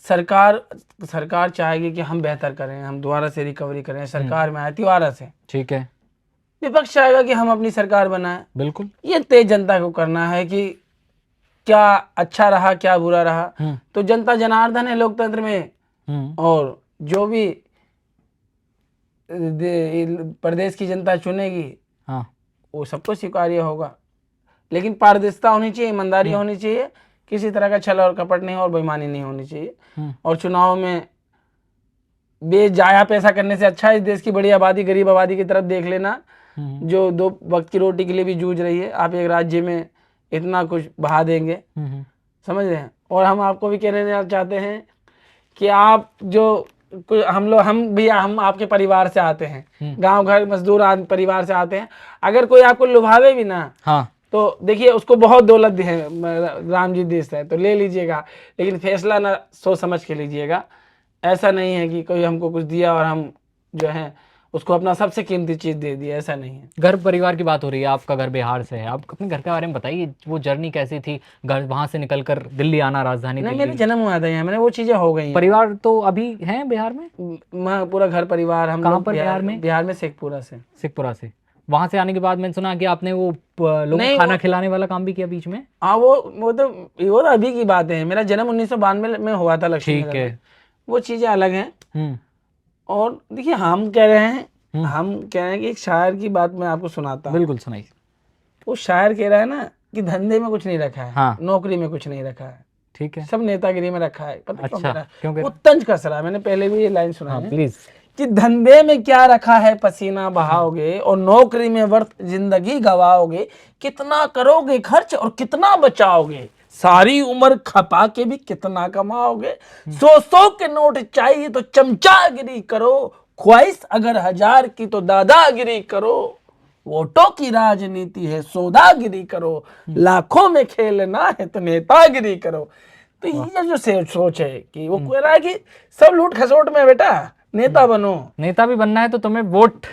सरकार चाहेगी कि हम बेहतर करें, हम दोबारा से रिकवरी करें, सरकार में आए दोबारा से। ठीक है, विपक्ष चाहेगा कि हम अपनी सरकार बनाएं। बिल्कुल। ये तय जनता को करना है कि क्या अच्छा रहा, क्या बुरा रहा। तो जनता जनार्दन है लोकतंत्र में, और जो भी प्रदेश की जनता चुनेगी हाँ, वो सबको स्वीकार्य होगा। लेकिन पारदर्शिता होनी चाहिए, ईमानदारी होनी चाहिए, किसी तरह का छल और कपट नहीं और बेईमानी नहीं होनी चाहिए। और चुनाव में बेजाया पैसा करने से अच्छा है इस देश की बड़ी आबादी, गरीब आबादी की तरफ देख लेना, जो 2 वक्त की रोटी के लिए भी जूझ रही है। आप एक राज्य में इतना कुछ बहा देंगे, समझ रहे हैं। और हम आपको भी कहना चाहते हैं कि आप जो हम आपके परिवार से आते हैं, गांव घर मजदूर परिवार से आते हैं। अगर कोई आपको लुभावे भी ना, हाँ, तो देखिए उसको बहुत दौलत है, राम जी देश है, तो ले लीजिएगा, लेकिन फैसला ना सोच समझ के लीजिएगा। ऐसा नहीं है कि कोई हमको कुछ दिया और हम जो है उसको अपना सबसे कीमती चीज दे दिया, ऐसा नहीं है। घर परिवार की बात हो रही है, आपका घर बिहार से है, आप अपने घर के बारे में बताइए, वो जर्नी कैसी थी, घर वहां से निकलकर दिल्ली आना, राजधानी नहीं, दिल्ली। मेरा जन्म हुआ था यहाँ, मैंने वो चीजें हो गई हैं। परिवार तो अभी है बिहार में? मैं पूरा घर परिवार, हम कहाँ लोग पर बिहार में? बिहार में शेखपुरा से। शेखपुरा से। वहां से आने के बाद मैंने सुना कि आपने वो लोगों को खाना खिलाने वाला काम भी किया बीच में। हाँ, वो तो अभी की बात है। मेरा जन्म 1992 में हुआ था लक्ष्मी नगर में। वो चीजें अलग हैं। और देखिए, हम कह रहे हैं कि एक शायर की बात मैं आपको सुनाता हूँ। बिल्कुल सुनाइए। वो शायर कह रहा है ना कि धंधे में कुछ नहीं रखा है, हाँ, नौकरी में कुछ नहीं रखा है, ठीक है, सब नेतागिरी में रखा है। पता अच्छा, क्यों वो तंज कस रहा है। मैंने पहले भी ये लाइन सुना है, प्लीज, कि धंधे में क्या रखा है पसीना बहाओगे, और नौकरी में वर्त जिंदगी गवाओगे, कितना करोगे खर्च और कितना बचाओगे, सारी उम्र खपा के भी कितना कमाओगे, 100 के नोट चाहिए तो चमचागिरी करो, ख्वाहिश अगर 1000 की तो दादागिरी करो, वोटों की राजनीति है सौदागिरी करो, लाखों में खेलना है तो नेतागिरी करो। तो ये जो सोच है कि वो कह रहा है कि सब लूट खसोट में बेटा नेता बनो, नेता भी बनना है तो तुम्हें वोट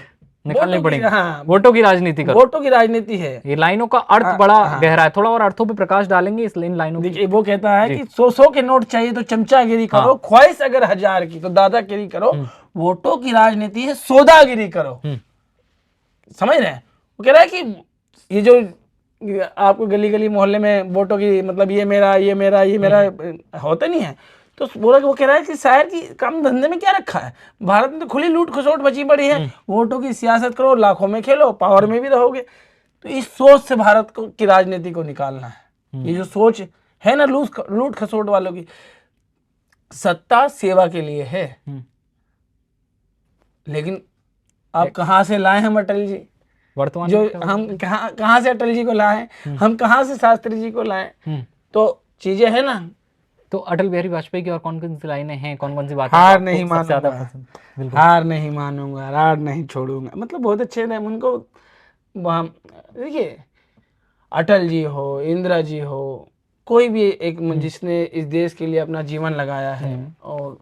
निकालने पड़ेंगे। हाँ, वोटों की राजनीति करो। वोटों की राजनीति है। ये लाइनों का अर्थ बड़ा गहरा है, थोड़ा और अर्थों पे प्रकाश डालेंगे इन लाइनों की। देखिए, वो कहता है कि 100 के नोट चाहिए तो चमचागिरी करो, ख्वाहिश अगर 1000 की तो दादागिरी करो, वोटों की राजनीति है सौदागिरी करो। समझ रहे हैं? वो कह रहा है कि ये जो आपको गली गली मोहल्ले में वोटों की, मतलब ये मेरा होता नहीं है। तो वो कह रहा है कि शायर की काम धंधे में क्या रखा है, भारत में तो खुली लूट खसोट बची पड़ी है, वोटों की सियासत करो, लाखों में खेलो, पावर में भी रहोगे। तो इस सोच से भारत को की राजनीति को निकालना है। ये जो सोच है ना लूट खसोट वालों की, सत्ता सेवा के लिए है। लेकिन आप कहाँ से लाए हम अटल जी, वर्तमान जो हम कहाँ से अटल जी को लाए, हम कहाँ से शास्त्री जी को लाए, तो चीजें है ना। तो अटल बिहारी वाजपेयी की और कौन कौन सी लाइनें हैं, कौन कौन सी बातें हार आपको नहीं सबसे मानूंगा, ज्यादा पसंद? बिल्कुल। हार नहीं मानूंगा, रार नहीं छोड़ूंगा, मतलब बहुत अच्छे थे उनको। देखिए, अटल जी हो, इंदिरा जी हो, कोई भी एक जिसने इस देश के लिए अपना जीवन लगाया है। और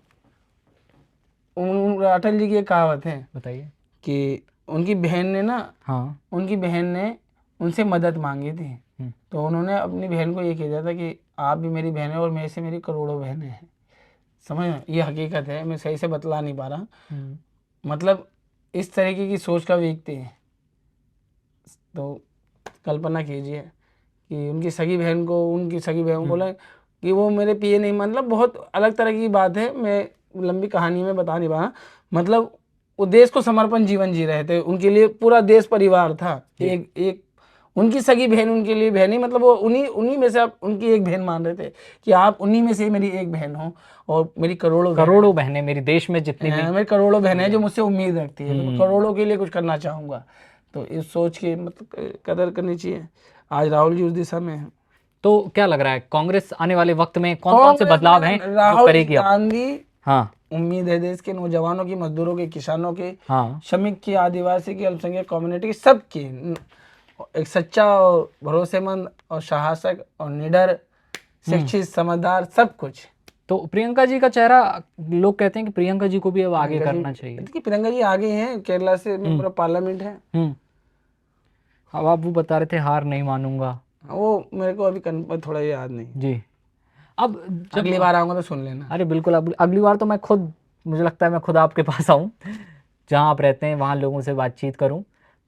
अटल जी की एक कहावत है, बताइए, कि उनकी बहन ने ना, हाँ, उनकी बहन ने उनसे मदद मांगी थी, तो उन्होंने अपनी बहन को ये कह दिया था कि आप भी मेरी बहन है और मेरे से मेरी करोड़ों बहनें हैं। समझ में? ये हकीकत है, मैं सही से बतला नहीं पा रहा। मतलब इस तरीके की सोच का व्यक्ति है। तो कल्पना कीजिए कि उनकी सगी बहन को बोला कि वो मेरे पिए नहीं, मतलब बहुत अलग तरह की बात है, मैं लंबी कहानी में बता नहीं पा। मतलब वो देश को समर्पण जीवन जी रहे थे, उनके लिए पूरा देश परिवार था, एक उनकी सगी बहन उनके लिए बहन ही, मतलब वो उन्हीं उन्हीं में से आप उनकी एक बहन मान रहे थे कि आप उन्हीं में से मेरी एक बहन हो, और मेरी करोड़ों बहनें मेरी देश में जितनी भी मेरी करोड़ों बहनें हैं जो मुझसे उम्मीद रखती है, तो मैं करोड़ों के लिए कुछ करना चाहूँगा। तो इस सोच की मतलब कदर करनी चाहिए। आज राहुल जी उस दिशा में हैं। तो क्या लग रहा है कांग्रेस आने वाले वक्त में कौन कौन से बदलाव हैं जो राहुल करेगी अब? गांधी हाँ उम्मीद है देश के नौजवानों की, मजदूरों के, किसानों के, हाँ श्रमिक की, आदिवासी की, अल्पसंख्यक कम्युनिटी की, सबकी एक सच्चा और भरोसेमंद और साहसिक और निडर, शिक्षित, समझदार, सब कुछ। तो प्रियंका जी का चेहरा, लोग कहते हैं कि प्रियंका जी को भी अब आगे करना चाहिए। देखिए प्रियंका जी आगे हैं, केरला से पूरा पार्लियामेंट है। अब आप वो बता रहे थे हार नहीं मानूंगा, वो मेरे को अभी थोड़ा याद नहीं। जी। अब जब अगली बार आऊंगा तो सुन लेना। अरे बिल्कुल, अगली बार तो मैं खुद, मुझे लगता है मैं खुद आपके पास आऊँ, जहाँ आप रहते हैं वहाँ लोगों से बातचीत करूँ।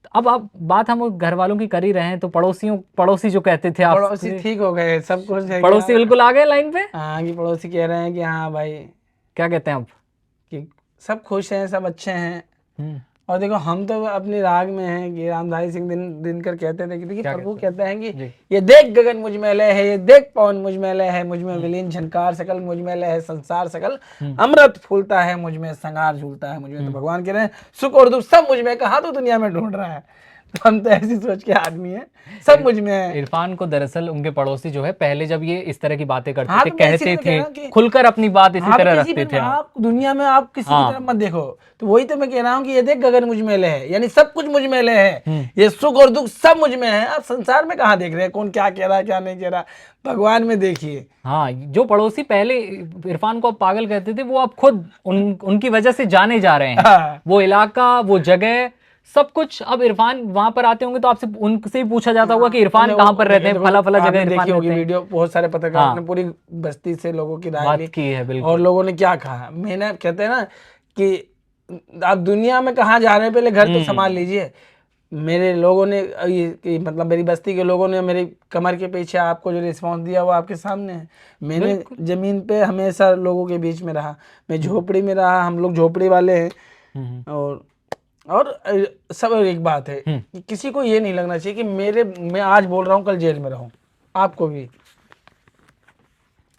तो अब आप बात हम घर वालों की कर ही रहे हैं, तो पड़ोसी जो कहते थे आप, पड़ोसी ठीक हो गए, सब कुछ है। पड़ोसी बिल्कुल आ गए लाइन पे। हाँ कि पड़ोसी कह रहे हैं कि हाँ भाई, क्या कहते हैं अब? कि सब खुश हैं, सब अच्छे हैं। और देखो हम तो अपनी राग में हैं कि रामधारी सिंह दिनकर कहते थे कि देखिए प्रभु कहते हैं कि ये देख गगन मुझ में लय है, ये देख पवन मुझ में लय है, मुझ में विलीन झनकार सकल, मुझ में लय है संसार सकल, अमृत फूलता है मुझ में, संगार झूलता है मुझ में। तो भगवान कह रहे हैं सुख और दुख सब मुझ में, कहाँ तो दुनिया में ढूंढ रहा है। तो हम तो ऐसी सोच के आदमी हैं, सब मुझ में है। इरफान को दरअसल उनके पड़ोसी जो है, पहले जब ये इस तरह की बातें करते हाँ, थे, तो मैं कहते इसीलिए कह रहा हूँ थे कि खुलकर अपनी बात इसी तरह किसी रखते पे थे। आप दुनिया में आप किसी की तरफ मत देखो। तो वही तो मैं कह रहा हूँ कि ये देख गगन मुझ में लय है, यानी सब कुछ मुझ में लय है, ये सुख और दुख सब मुझ में है। आप संसार में कहाँ देख रहे हैं कौन क्या कह रहा है क्या नहीं कह रहा, भगवान में देखिए। हाँ, जो पड़ोसी पहले इरफान को अब पागल कहते थे, वो अब खुद उनकी वजह से जाने जा रहे हैं। हाँ। वो इलाका, वो जगह, सब कुछ। अब इरफान वहां पर आते होंगे तो आपसे उनसे ही पूछा जाता होगा कि इरफान कहाँ पर रहते हैं, फला फला जगह इरफान देखी होगी रहते हैं। वीडियो, बहुत सारे पत्रकारों ने पूरी बस्ती से लोगों की राय बात ली की है, बिल्कुल। और लोगों ने क्या कहा। मैंने कहते हैं ना कि आप दुनिया में कहाँ जा रहे हैं, पहले घर तो संभाल लीजिए। मेरे लोगों ने ये मतलब मेरी बस्ती के लोगों ने मेरी कमर के पीछे आपको जो रिस्पॉन्स दिया वो आपके सामने है। मैंने जमीन पे हमेशा लोगों के बीच में रहा, मैं झोपड़ी में रहा, हम लोग झोपड़ी वाले हैं। और सब एक बात है कि किसी को ये नहीं लगना चाहिए कि मैं आज बोल रहा हूँ कल जेल में रहूं। आपको भी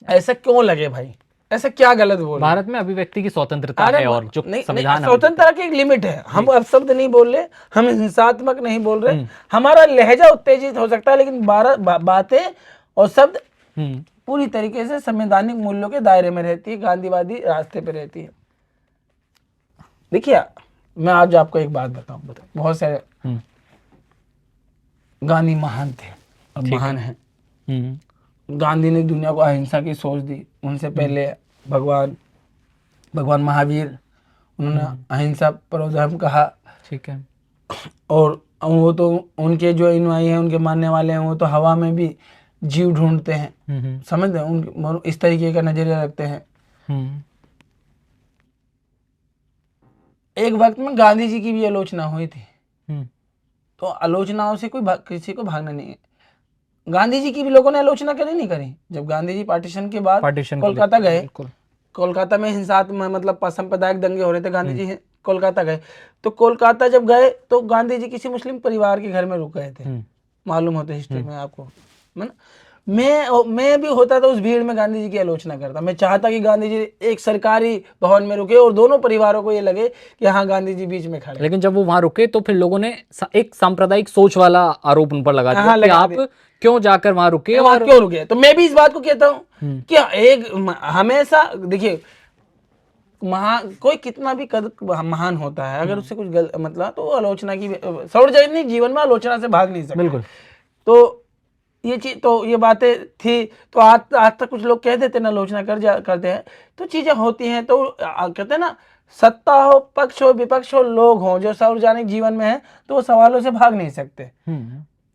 ऐसा क्यों लगे भाई, ऐसा क्या गलत बोल। भारत में अभिव्यक्ति की स्वतंत्रता है और जो संविधान स्वतंत्रता की एक लिमिट है। हम अपशब्द नहीं बोल रहे, हम हिंसात्मक नहीं बोल रहे, हमारा लहजा उत्तेजित हो सकता है, लेकिन बातें और शब्द पूरी तरीके से संवैधानिक मूल्यों के दायरे में रहती है, गांधीवादी रास्ते पे रहती है। देखिए मैं आज आपको एक बात बताऊं, बहुत सारे गांधी महान थे और महान हैं। गांधी ने दुनिया को अहिंसा की सोच दी। उनसे पहले भगवान महावीर, उन्होंने अहिंसा परमो धर्म कहा। ठीक है। और वो तो उनके जो अनुयायी हैं, उनके मानने वाले हैं, वो तो हवा में भी जीव ढूंढते हैं, समझते हैं, उन इस तरीके का नजरिया रखते हैं। एक वक्त में गांधी जी की भी आलोचना हुई थी, तो आलोचनाओं से किसी को भागना नहीं है। गांधी जी की भी लोगों ने आलोचना करी नहीं करी। जब गांधी जी पार्टीशन के बाद कोलकाता गए, कोलकाता में हिंसात्मक मतलब सांप्रदायिक दंगे हो रहे थे, गांधी जी कोलकाता गए। तो कोलकाता जब गए तो गांधी जी किसी मुस्लिम परिवार के घर में रुक गए थे, मालूम होता है हिस्ट्री में आपको। मैं भी होता था उस भीड़ में, गांधी जी की आलोचना करता। मैं चाहता कि गांधी जी एक सरकारी भवन में रुके और दोनों परिवारों को ये लगे कि हाँ गांधी जी बीच में खड़े। लेकिन जब वो वहां रुके तो फिर लोगों ने एक सांप्रदायिक सोच वाला आरोप उन पर लगा दिया कि आप क्यों जाकर वहां रुके और क्यों रुके। तो मैं भी इस बात को कहता हूँ कि एक हमेशा देखिए, कोई कितना भी महान होता है, अगर उससे कुछ मतलब तो आलोचना की सार्वजनिक जीवन में आलोचना से भाग नहीं सकता। बिल्कुल। तो ये चीज, तो ये बातें थी। तो आज तक कुछ लोग कह देते ना, आलोचना करते हैं, तो चीजें होती हैं। तो कहते हैं ना, सत्ता हो, पक्ष हो, विपक्ष हो, लोग हो जो सार्वजनिक जीवन में है, तो वो सवालों से भाग नहीं सकते।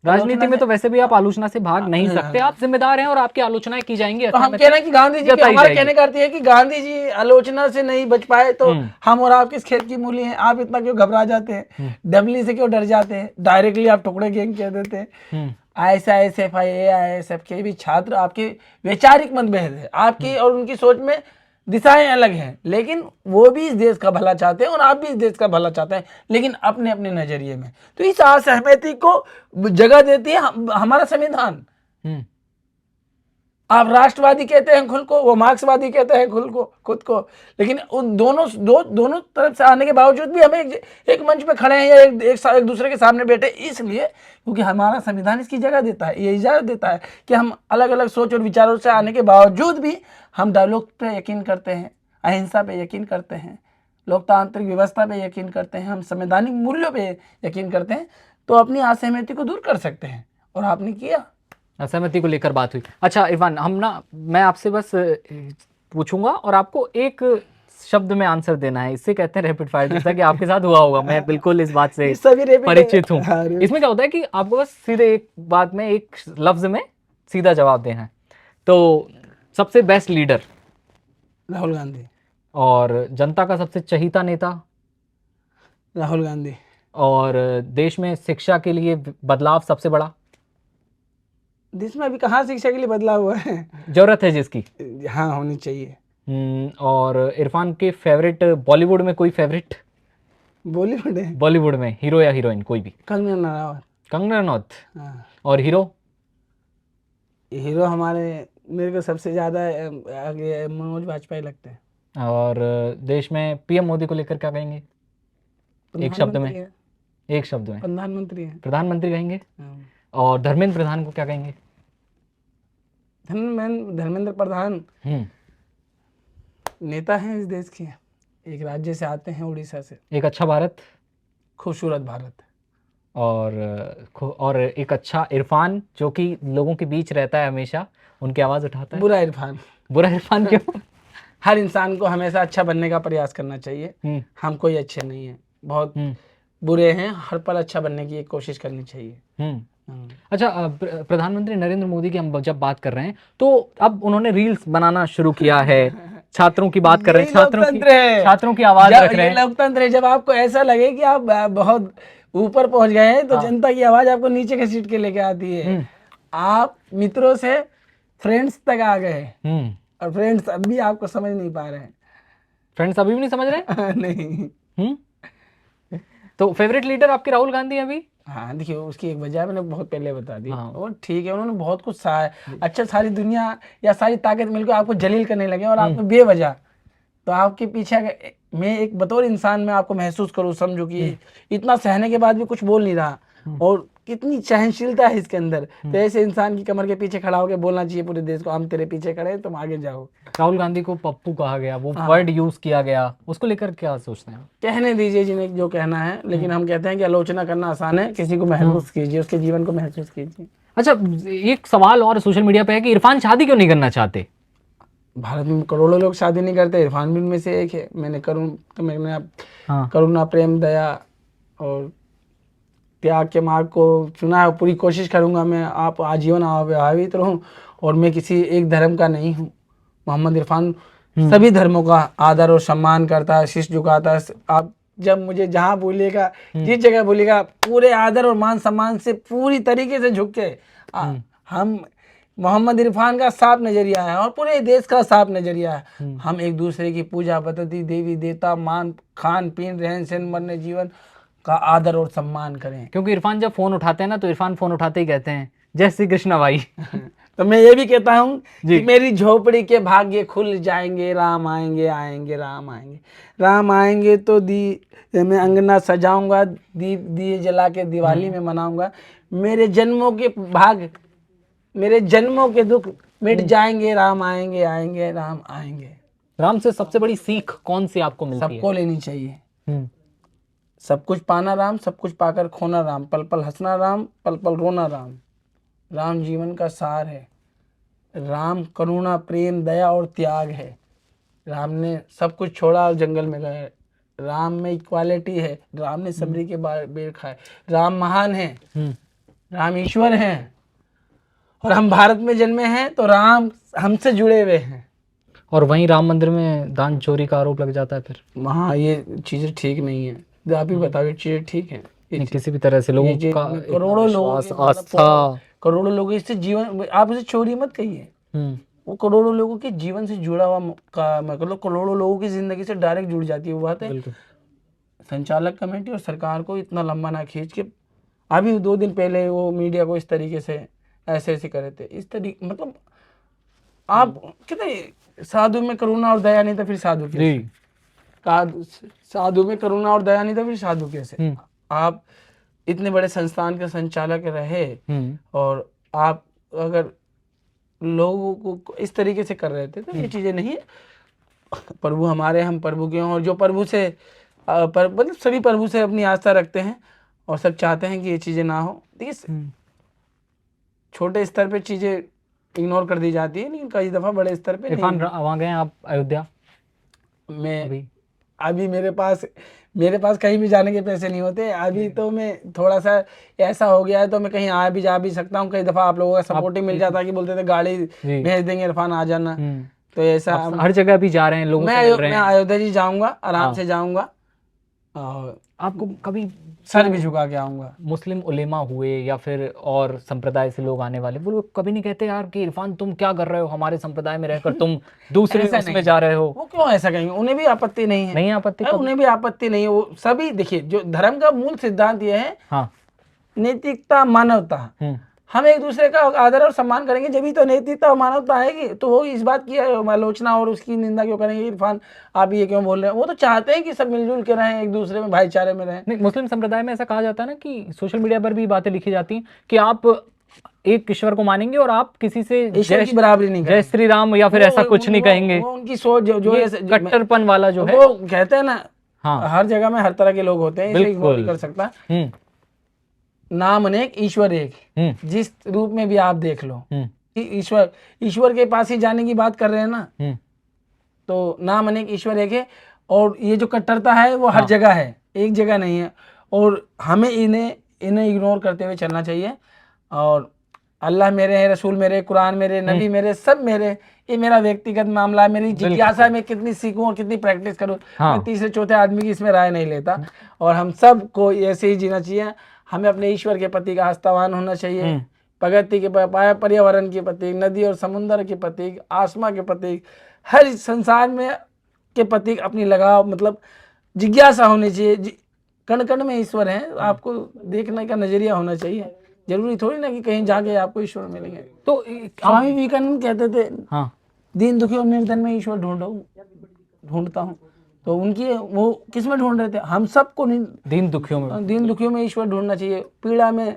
राजनीति में तो वैसे भी आप आलोचना से भाग नहीं सकते, आप जिम्मेदार हैं और आपकी आलोचनाएं की जाएंगी। तो हम कह रहे हैं कि गांधी जी, हमारा कहने का अर्थ है कि गांधी जी आलोचना से नहीं बच पाए, तो हम और आप किस खेत की मूली हैं। आप इतना क्यों घबरा जाते हैं, डबली से क्यों डर जाते हैं, डायरेक्टली आप टुकड़े गैंग कह देते हैं। ISISFI AISF के भी छात्र आपके वैचारिक मतभेद है, आपकी और उनकी सोच में दिशाएं अलग हैं, लेकिन वो भी इस देश का भला चाहते हैं और आप भी इस देश का भला चाहते हैं, लेकिन अपने अपने नजरिए में। तो इस असहमति को जगह देती है हमारा संविधान। हम्म, आप राष्ट्रवादी कहते हैं खुद को, वो मार्क्सवादी कहते हैं खुद को, लेकिन उन दोनों तरफ से आने के बावजूद भी हमें एक मंच पे खड़े हैं या एक दूसरे के सामने बैठे, इसलिए क्योंकि हमारा संविधान इसकी जगह देता है, ये इजाजत देता है कि हम अलग अलग सोच और विचारों से आने के बावजूद भी हम डायलॉग पे यकीन करते हैं, अहिंसा पे यकीन करते हैं, लोकतांत्रिक व्यवस्था पे यकीन करते हैं, हम संवैधानिक मूल्यों पे यकीन करते हैं, तो अपनी असहमति को दूर कर सकते हैं। और आपने किया, असहमति को लेकर बात हुई। अच्छा इरफान, मैं आपसे बस पूछूंगा और आपको एक शब्द में आंसर देना है, इससे कहते हैं रैपिड फायर, जैसा कि आपके साथ हुआ होगा, मैं बिल्कुल इस बात से परिचित हूँ। इसमें क्या होता है कि आपको बस सीधे एक बात में, एक लफ्ज में सीधा जवाब देना है। तो सबसे बेस्ट लीडर? राहुल गांधी। और जनता का सबसे चहीता नेता? राहुल गांधी। और देश में शिक्षा के लिए बदलाव सबसे बड़ा? देश में अभी कहाँ शिक्षा के लिए बदलाव हुआ है, जरूरत है जिसकी, हाँ होनी चाहिए। और इरफान के फेवरेट, बॉलीवुड में कोई फेवरेट? बॉलीवुड है, बॉलीवुड में हीरो या हीरोइन कोई भी? कंगना रनावत। कंगना रनौत। हाँ। और हीरो? हीरो मेरे को सबसे ज्यादा आगे मनोज वाजपेयी लगते हैं। और देश में पीएम मोदी को लेकर क्या कहेंगे एक शब्द में? एक शब्द में प्रधानमंत्री है। प्रधानमंत्री कहेंगे। हाँ। और धर्मेंद्र प्रधान को क्या कहेंगे? धर्मेंद्र प्रधान नेता हैं इस देश के, एक राज्य से आते हैं, उड़ीसा से। एक अच्छा भारत, खूबसूरत भारत। और एक अच्छा इरफान जो कि लोगों के बीच रहता है हमेशा, उनकी आवाज उठाता है। बुरा इरफान। बुरा इरफान क्यों? हर इंसान को हमेशा अच्छा बनने का प्रयास करना चाहिए। हम कोई अच्छे नहीं है, बहुत बुरे हैं, हर पल अच्छा बनने की कोशिश करनी चाहिए। अच्छा, प्रधानमंत्री नरेंद्र मोदी की हम जब बात कर रहे हैं तो अब उन्होंने रील्स बनाना शुरू किया है, छात्रों की बात कर रहे हैं, छात्रों की आवाज रख रहे हैं। लोकतंत्र है। जब आपको ऐसा लगे कि आप बहुत ऊपर पहुंच गए हैं तो जनता की आवाज आपको नीचे घसीट के लेके आती है। आप मित्रों से फ्रेंड्स तक आ गए और फ्रेंड्स अब भी आपको समझ नहीं पा रहे हैं। फ्रेंड्स अभी भी नहीं समझ रहे? नहीं। तो फेवरेट लीडर आपके राहुल गांधी अभी? हाँ, देखिए उसकी एक वजह मैंने बहुत पहले बता दी। और ठीक है, उन्होंने बहुत कुछ अच्छा, सारी दुनिया या सारी ताकत मिलकर आपको जलील करने लगे और आपको बेवजह, तो आपके पीछे मैं एक बतौर इंसान में आपको महसूस करूँ, समझू कि इतना सहने के बाद भी कुछ बोल नहीं रहा और कितनी सहनशीलता है इसके अंदर। तो ऐसे इंसान की कमर के पीछे खड़ा होकर बोलना चाहिए पूरे देश को, हम तेरे पीछे खड़े हैं, तुम आगे जाओ। राहुल गांधी को पप्पू कहा गया, वो वर्ड यूज किया गया, उसको लेकर क्या सोचते हैं? कहने दीजिए जिन्हें जो कहना है, लेकिन हम कहते हैं कि आलोचना करना आसान है, किसी को महसूस कीजिए, उसके जीवन को महसूस कीजिए। अच्छा, एक सवाल और सोशल मीडिया पे है कि इरफान शादी क्यों नहीं करना चाहते? भारत में करोड़ों लोग शादी नहीं करते, इरफान भी उनमें से एक है। मैंने करुणा, प्रेम, दया और त्याग के मार्ग को चुना है। पूरी कोशिश करूंगा मैं आप आजीवन अविवाहित रहूं और मैं किसी एक धर्म का नहीं हूं। मोहम्मद इरफान सभी धर्मों का आदर और सम्मान करता है, शीश झुकाता है। आप जब मुझे जहां बोलिएगा, जिस जगह बोलिएगा, पूरे आदर और मान सम्मान से पूरी तरीके से झुक के हम मोहम्मद इरफान का साफ नजरिया है और पूरे देश का साफ नजरिया है। हम एक दूसरे की पूजा पद्धति, देवी देवता, मान, खान पीन, रहन सहन, मरने जीवन का आदर और सम्मान करें। क्योंकि इरफान जब फोन उठाते हैं ना, तो इरफान फोन उठाते ही कहते हैं जय श्री कृष्णा भाई। तो मैं ये भी कहता हूँ कि मेरी झोपड़ी के भाग्य खुल जाएंगे, राम आएंगे, आएंगे राम आएंगे, राम आएंगे तो मैं अंगना सजाऊंगा, दिए जला के दिवाली में मनाऊंगा। मेरे जन्मों के दुख मिट जाएंगे, राम आएंगे, आएंगे राम आएंगे। राम से सबसे बड़ी सीख कौन सी आपको मिलती है? सबको लेनी चाहिए। सब कुछ पाना राम, सब कुछ पाकर खोना राम, पल पल हंसना राम, पल पल रोना राम। राम जीवन का सार है। राम करुणा, प्रेम, दया और त्याग है। राम ने सब कुछ छोड़ा और जंगल में गए। राम में इक्वालिटी है। राम ने सबरी के बेर खाए। राम महान है, राम ईश्वर हैं और हम भारत में जन्मे हैं तो राम हमसे जुड़े हुए हैं। और वहीं राम मंदिर में दान चोरी का आरोप लग जाता है, फिर वहाँ ये चीजें ठीक नहीं है। आप ही बताओ, चीजें ठीक है? किसी भी तरह से लोगों का करोड़ों लोग आस्था, करोड़ों लोग इससे जीवन, आप उसे चोरी मत कहिए, वो करोड़ों लोगों के जीवन से जुड़ा हुआ का मतलब करोड़ों लोगों की जिंदगी से डायरेक्ट जुड़ जाती है वो बात है। बिल्कुल। संचालक कमेटी और सरकार को इतना लंबा ना खींच के, अभी 2 दिन पहले वो मीडिया को इस तरीके से ऐसे ऐसे करे थे, इस तरीके मतलब आप कहते साधु में करुणा और दया नहीं था फिर साधु कैसे? जी। साधु में करुणा और दया नहीं था फिर साधु कैसे? हम्म। आप इतने बड़े संस्थान के संचालक रहे और आप अगर लोगों को इस तरीके से कर रहे थे तो ये चीजें नहीं है। प्रभु हमारे, हम प्रभु के हैं और जो प्रभु से मतलब सभी प्रभु से अपनी आस्था रखते हैं और सब चाहते हैं कि ये चीजें ना हो। देखिए छोटे स्तर पे चीजें इग्नोर कर दी जाती है लेकिन कई दफा बड़े स्तर पे इरफान नहीं। वहाँ गए आप अयोध्या? मैं अभी मेरे पास कहीं भी जाने के पैसे नहीं होते अभी, तो मैं थोड़ा सा ऐसा हो गया है तो मैं कहीं जा भी सकता हूँ। कई दफा आप लोगों का सपोर्ट ही मिल जाता है कि बोलते थे गाड़ी भेज देंगे इरफान आ जाना, तो ऐसा हर जगह भी जा रहे हैं, लोगों से मिल रहे मैं हैं। अयोध्या जी जाऊंगा, आराम से जाऊंगा और आपको कभी सर भी झुका के आऊंगा। मुस्लिम उलेमा हुए या फिर और संप्रदाय से लोग आने वाले, वो लोग कभी नहीं कहते यार कि इरफान तुम क्या कर रहे हो, हमारे संप्रदाय में रहकर तुम दूसरे ऐसा उसमें नहीं। जा रहे हो? वो क्यों ऐसा कहेंगे? उन्हें भी आपत्ति नहीं है। नहीं आपत्ति? उन्हें भी आपत्ति नहीं है। वो सभी देखिए, जो धर्म का मूल सिद्धांत ये है, हाँ, नैतिकता, मानवता। हम एक दूसरे का आदर और सम्मान करेंगे जब ही तो नैतिकता और मानवता आएगी। तो वो इस बात की आलोचना और उसकी निंदा क्यों करेंगे? इरफान आप ये क्यों बोल रहे हैं? वो तो चाहते हैं कि सब मिलजुल के रहें, एक दूसरे में भाईचारे में रहें। नहीं, मुस्लिम संप्रदाय में ऐसा कहा जाता है ना कि सोशल मीडिया पर भी बातें लिखी जाती हैं कि आप एक ईश्वर को मानेंगे और आप किसी से ईश्वर की बराबरी नहीं जय करेंगे। श्री राम या फिर ऐसा कुछ नहीं कहेंगे। वो उनकी सोच जो ये कट्टरपन वाला जो है, वो कहते हैं ना, हाँ, हर जगह में हर तरह के लोग होते हैं, इसे इग्नोर नहीं कर सकता। नाम अनेक ईश्वर एक, जिस रूप में भी आप देख लो ईश्वर के पास ही जाने की बात कर रहे हैं ना, तो नाम अनेक ईश्वर एक है। और ये जो कट्टरता है वो हर जगह है, एक जगह नहीं है। और हमें इन्हें इग्नोर करते हुए चलना चाहिए। और अल्लाह मेरे है, रसूल मेरे, कुरान मेरे, नबी मेरे, सब मेरे। ये मेरा व्यक्तिगत मामला है। मेरी जिज्ञासा मैं कितनी सीखूं और कितनी प्रैक्टिस करूं, मैं तीसरे चौथे आदमी की इसमें राय नहीं लेता। और हम सब को ऐसे ही जीना चाहिए। हमें अपने ईश्वर के प्रति का आस्थावान होना चाहिए, प्रगति के पर्यावरण के प्रतीक, नदी और समुद्र के प्रतीक, आसमां के प्रतीक, हर संसार में के प्रतीक अपनी लगाव मतलब जिज्ञासा होनी चाहिए। कण कण में ईश्वर है, आपको देखने का नजरिया होना चाहिए। जरूरी थोड़ी ना कि कहीं जाके आपको ईश्वर मिलेंगे। तो स्वामी विवेकानंद कहते थे, हाँ, दीन दुखी और निर्धन में ईश्वर ढूंढता हूँ। तो उनकी वो किस में ढूंढ रहे थे? हम सबको दीन दुखियों में ईश्वर ढूंढना चाहिए। पीड़ा में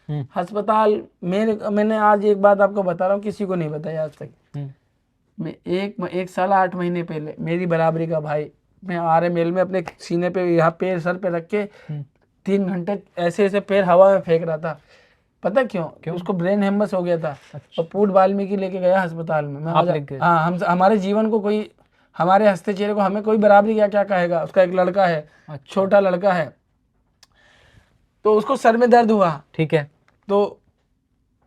अस्पताल, मैंने आज एक बात आपको बता रहा हूँ, किसी को नहीं बताया आज तक। मैं 1 साल 8 महीने पहले मेरी बराबरी का भाई, मैं RML में अपने सीने पे यहाँ पैर सर पे रख के 3 घंटे ऐसे ऐसे पैर हवा में फेंक रहा था। पता क्यों? उसको ब्रेन हेमस हो गया था। और पूट वाल्मीकि लेके गया अस्पताल में। हाँ, हमारे जीवन को कोई, हमारे हंसते चेहरे को हमें कोई बराबरी क्या कहेगा? उसका एक लड़का है, छोटा लड़का है, तो उसको सर में दर्द हुआ, ठीक है, तो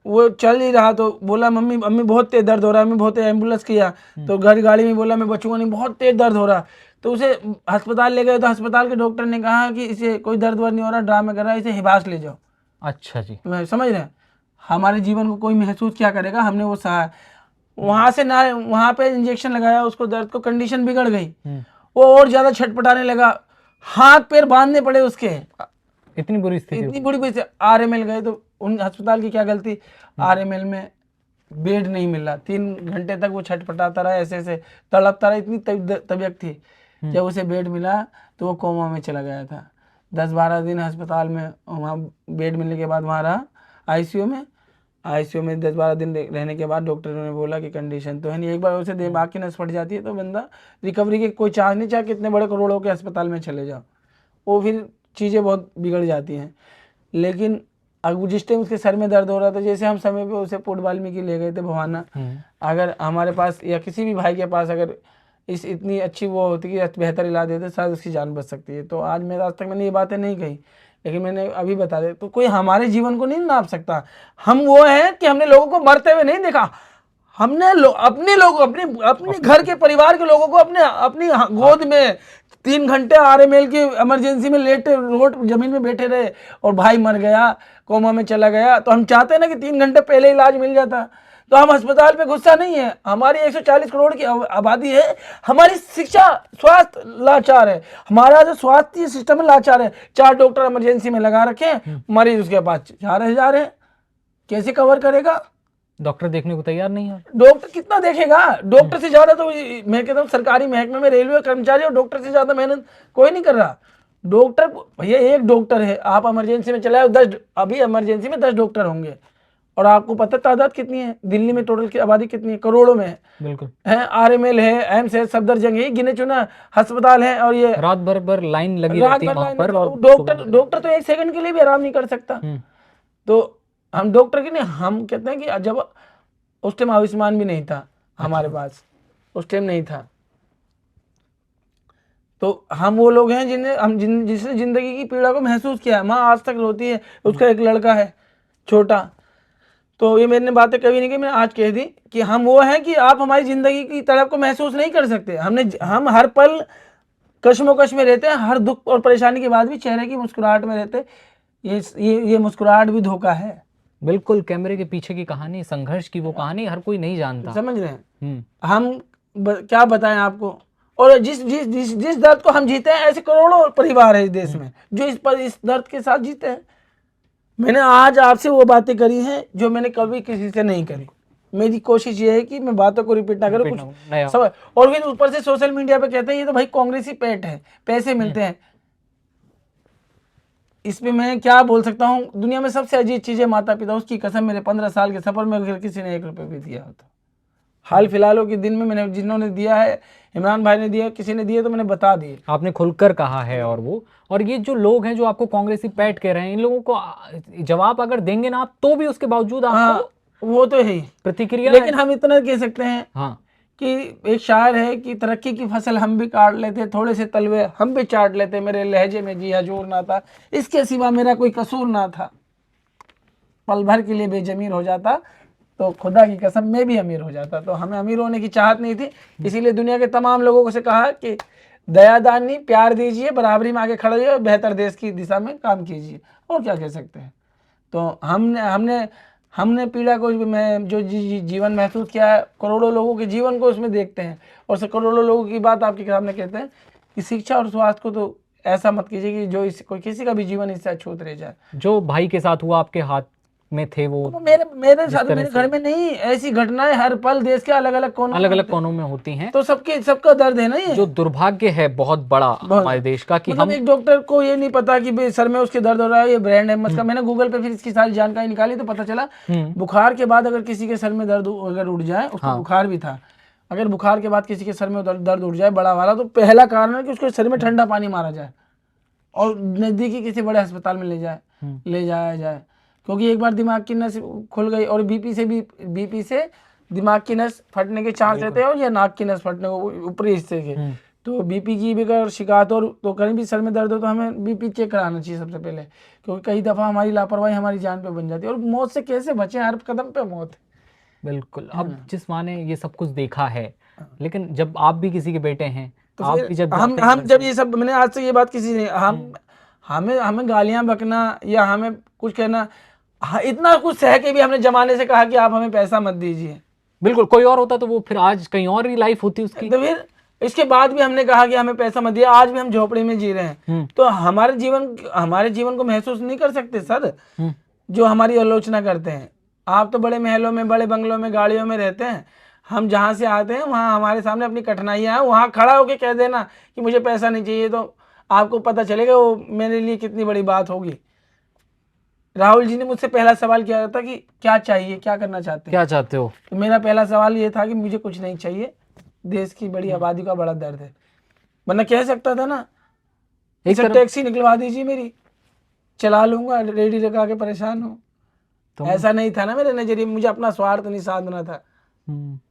वो चल ही रहा, तो बोला मम्मी बहुत तेज दर्द हो रहा है। मैं बहुत एम्बुलेंस किया, तो गाड़ी में बोला मैं बचूंगा नहीं, बहुत तेज दर्द हो रहा। तो उसे अस्पताल ले गए, तो अस्पताल के डॉक्टर ने कहा कि इसे कोई दर्द वर्द नहीं हो रहा, ड्रामे कर रहा है, इसे हिबास ले जाओ। अच्छा जी, मैं समझ रहे हैं। हमारे जीवन को कोई महसूस क्या करेगा? हमने वो सहा, वहां से ना वहां पे इंजेक्शन लगाया, उसको दर्द को, कंडीशन बिगड़ गई। वो और ज्यादा छटपटाने लगा, हाथ पैर बांधने पड़े उसके। इतनी बुरी स्थिति। RML गए, तो उन अस्पताल की क्या गलती? RML में बेड नहीं मिल रहा, 3 घंटे तक वो छटपटाता रहा, ऐसे ऐसे तड़पता रहा, इतनी तबीयत थी। जब उसे बेड मिला तो वो कोमा में चला गया था। 10-12 दिन अस्पताल में, वहाँ बेड मिलने के बाद वहाँ रहा ICU में 10-12 दिन रहने के बाद डॉक्टरों ने बोला कि कंडीशन तो है नहीं। एक बार उसे दिमाग की नस फट जाती है तो बंदा रिकवरी के कोई चांस नहीं, चाहे कितने बड़े करोड़ों के अस्पताल में चले जाओ, वो फिर चीज़ें बहुत बिगड़ जाती हैं। लेकिन अब जिस टाइम उसके सर में दर्द हो रहा था, जैसे हम समय पे उसे पूट वाल्मीकि ले गए थे भवाना, अगर हमारे पास या किसी भी भाई के पास अगर इतनी अच्छी वो होती कि बेहतर इलाज देते, शायद उसकी जान बच सकती है। तो आज आज तक मैंने ये बातें नहीं कही, लेकिन मैंने अभी बता दे, तो कोई हमारे जीवन को नहीं नाप सकता। हम वो हैं कि हमने लोगों को मरते हुए नहीं देखा, हमने अपने लोगों, अपने घर के परिवार के लोगों को अपनी गोद में 3 घंटे RML की इमरजेंसी में लेटे रोड जमीन में बैठे रहे, और भाई मर गया, कोमा में चला गया। तो हम चाहते हैं ना कि 3 घंटे पहले इलाज मिल जाता। तो हम अस्पताल पे गुस्सा नहीं है, हमारी 140 करोड़ की आबादी है, हमारी शिक्षा स्वास्थ्य लाचार है, हमारा जो स्वास्थ्य सिस्टम है लाचार है। 4 डॉक्टर इमरजेंसी में लगा रखे हैं, मरीज उसके पास 4,000 है, कैसे कवर करेगा? डॉक्टर देखने को तैयार नहीं है। डॉक्टर कितना देखेगा? डॉक्टर से ज्यादा तो मैं कहता हूँ सरकारी महकमे में रेलवे कर्मचारी और डॉक्टर से ज्यादा मेहनत कोई नहीं कर रहा। डॉक्टर भैया एक डॉक्टर है, आप इमरजेंसी में चलाए 10, अभी इमरजेंसी में 10 डॉक्टर होंगे, और आपको पता तादाद कितनी है? दिल्ली में टोटल की आबादी कितनी है? करोड़ों में है। बिल्कुल है RML है, एम्स है, सफदरजंग है, गिने चुना अस्पताल है, और ये रात भर लाइन लगी रात रहती है भर वहां लाइन पर। लगी। और डॉक्टर तो 1 सेकंड के लिए भी आराम नहीं कर सकता। तो हम डॉक्टर की नहीं, हम कहते हैं कि जब उस टाइम आयुष्मान भी नहीं था हमारे पास, उस टाइम नहीं था, तो हम वो लोग हैं जिसने जिंदगी की पीड़ा को महसूस किया है। माँ आज तक रोती है, उसका एक लड़का है छोटा। तो ये मैंने बातें कभी नहीं की, मैंने आज कह दी कि हम वो हैं कि आप हमारी जिंदगी की तड़प को महसूस नहीं कर सकते। हम हर पल कश्मोकश में रहते हैं, हर दुख और परेशानी के बाद भी चेहरे की मुस्कुराहट में रहते हैं। ये मुस्कुराहट भी धोखा है। बिल्कुल, कैमरे के पीछे की कहानी, संघर्ष की वो कहानी हर कोई नहीं जानता। समझ रहे हैं? हम क्या बताएं आपको। और जिस दर्द को हम जीते हैं, ऐसे करोड़ों परिवार है इस देश में जो इस दर्द के साथ जीते हैं। मैंने आज आपसे वो बातें करी हैं जो मैंने कभी किसी से नहीं करी। मेरी कोशिश ये है कि मैं बातों को रिपीट ना करूं, कुछ सब। और फिर ऊपर से सोशल मीडिया पे कहते हैं ये तो भाई कांग्रेसी पेट है, पैसे मिलते हैं। इसमें मैं क्या बोल सकता हूँ? दुनिया में सबसे अजीब चीज है माता पिता। उसकी कसम, मेरे 15 साल के सफर में अगर किसी ने 1 रुपये भी दिया होता, हाल फिलहालों के दिन में मैंने जिन्होंने दिया है, इमरान भाई ने दिया, किसी ने दिया तो मैंने बता दिए। आपने खुलकर कहा है। और ये जो लोग हैं जो आपको कांग्रेसी पैट कह रहे हैं, इन लोगों को जवाब अगर देंगे ना आप, तो भी उसके बावजूद आपको वो तो है ही प्रतिक्रिया। लेकिन हम इतना कह सकते हैं हाँ कि एक शायर है कि तरक्की की फसल हम भी काट लेते, थोड़े से तलवे हम भी चाट लेते, मेरे लहजे में जी हजूर ना था, इसके सिवा मेरा कोई कसूर ना था। पल भर के लिए बेजमीर हो जाता तो खुदा की कसम मैं भी अमीर हो जाता। तो हमें अमीर होने की चाहत नहीं थी, इसीलिए दुनिया के तमाम लोगों से कहा कि दयादानी, प्यार दीजिए, बराबरी में आगे खड़े होइए और बेहतर देश की दिशा में काम कीजिए। और क्या कह सकते हैं? तो हमने पीड़ा को मैं जो जीवन महसूस किया है, करोड़ों लोगों के जीवन को उसमें देखते हैं, और करोड़ों लोगों की बात आपके सामने कहते हैं कि शिक्षा और स्वास्थ्य को तो ऐसा मत कीजिए कि जो कोई किसी का भी जीवन इससे अछूत रह जाए। जो भाई के साथ हुआ आपके हाथ में थे वो तो मेरे साथ, मेरे घर में नहीं, ऐसी घटनाएं हर पल देश के अलग अलग कोनों में होती हैं। तो सबका दर्द है ना। ये जो दुर्भाग्य है बहुत बड़ा हमारे देश का कि मतलब एक डॉक्टर को ये नहीं पता कि सर में उसके दर्द हो रहा है, ये ब्रेन हेमस का। मैंने गूगल पे फिर इसकी सारी जानकारी निकाली तो पता चला बुखार के बाद अगर किसी के सर में दर्द अगर उठ जाए, उसको बुखार भी था, अगर बुखार के बाद किसी के सर में दर्द उठ जाए बड़ा वाला, तो पहला कारण है कि उसके सर में ठंडा पानी मारा जाए और नजदीकी किसी बड़े अस्पताल में ले जाया जाए। क्योंकि एक बार दिमाग की नस खुल गई और बीपी से दिमाग की नस फटने के चांस रहते हैं, और या नाक की नस फटने को ऊपरी हिस्से के। तो बीपी की भी अगर शिकायत हो तो कहीं भी सर में दर्द हो तो हमें बीपी चेक कराना चाहिए सबसे पहले, क्योंकि कई दफ़ा हमारी लापरवाही हमारी जान पे बन जाती है। और मौत से कैसे बचें? हर कदम पे मौत है। बिल्कुल। अब जिस माँ ने ये सब कुछ देखा है, लेकिन जब आप भी किसी के बेटे हैं तो आप भी जब हम जब ये सब, मैंने आज तक ये बात किसी ने हमें गालियां बकना या हमें कुछ कहना, इतना कुछ सह के भी हमने जमाने से कहा कि आप हमें पैसा मत दीजिए। बिल्कुल, कोई और होता तो वो फिर आज कहीं और ही लाइफ होती उसकी। तो फिर इसके बाद भी हमने कहा कि हमें पैसा मत दिया, आज भी हम झोपड़ी में जी रहे हैं। तो हमारे जीवन को महसूस नहीं कर सकते सर जो हमारी आलोचना करते हैं। आप तो बड़े महलों में, बड़े बंगलों में, गाड़ियों में रहते हैं, हम जहाँ से आते हैं वहाँ हमारे सामने अपनी कठिनाइयाँ हैं, वहाँ खड़ा होकर कह देना कि मुझे पैसा नहीं चाहिए, तो आपको पता चलेगा वो मेरे लिए कितनी बड़ी बात होगी। राहुल जी ने मुझसे पहला सवाल किया था कि क्या चाहिए, क्या करना चाहते हैं, क्या चाहते हो? तो मेरा पहला सवाल ये था कि मुझे कुछ नहीं चाहिए, देश की बड़ी आबादी का बड़ा दर्द है। वरना कह सकता था ना, एक टैक्सी निकलवा दीजिए मेरी, चला लूंगा, रेडी लगा के परेशान हूँ। तो ऐसा नहीं था ना मेरे नजरिए, मुझे अपना स्वार्थ नहीं साधना था।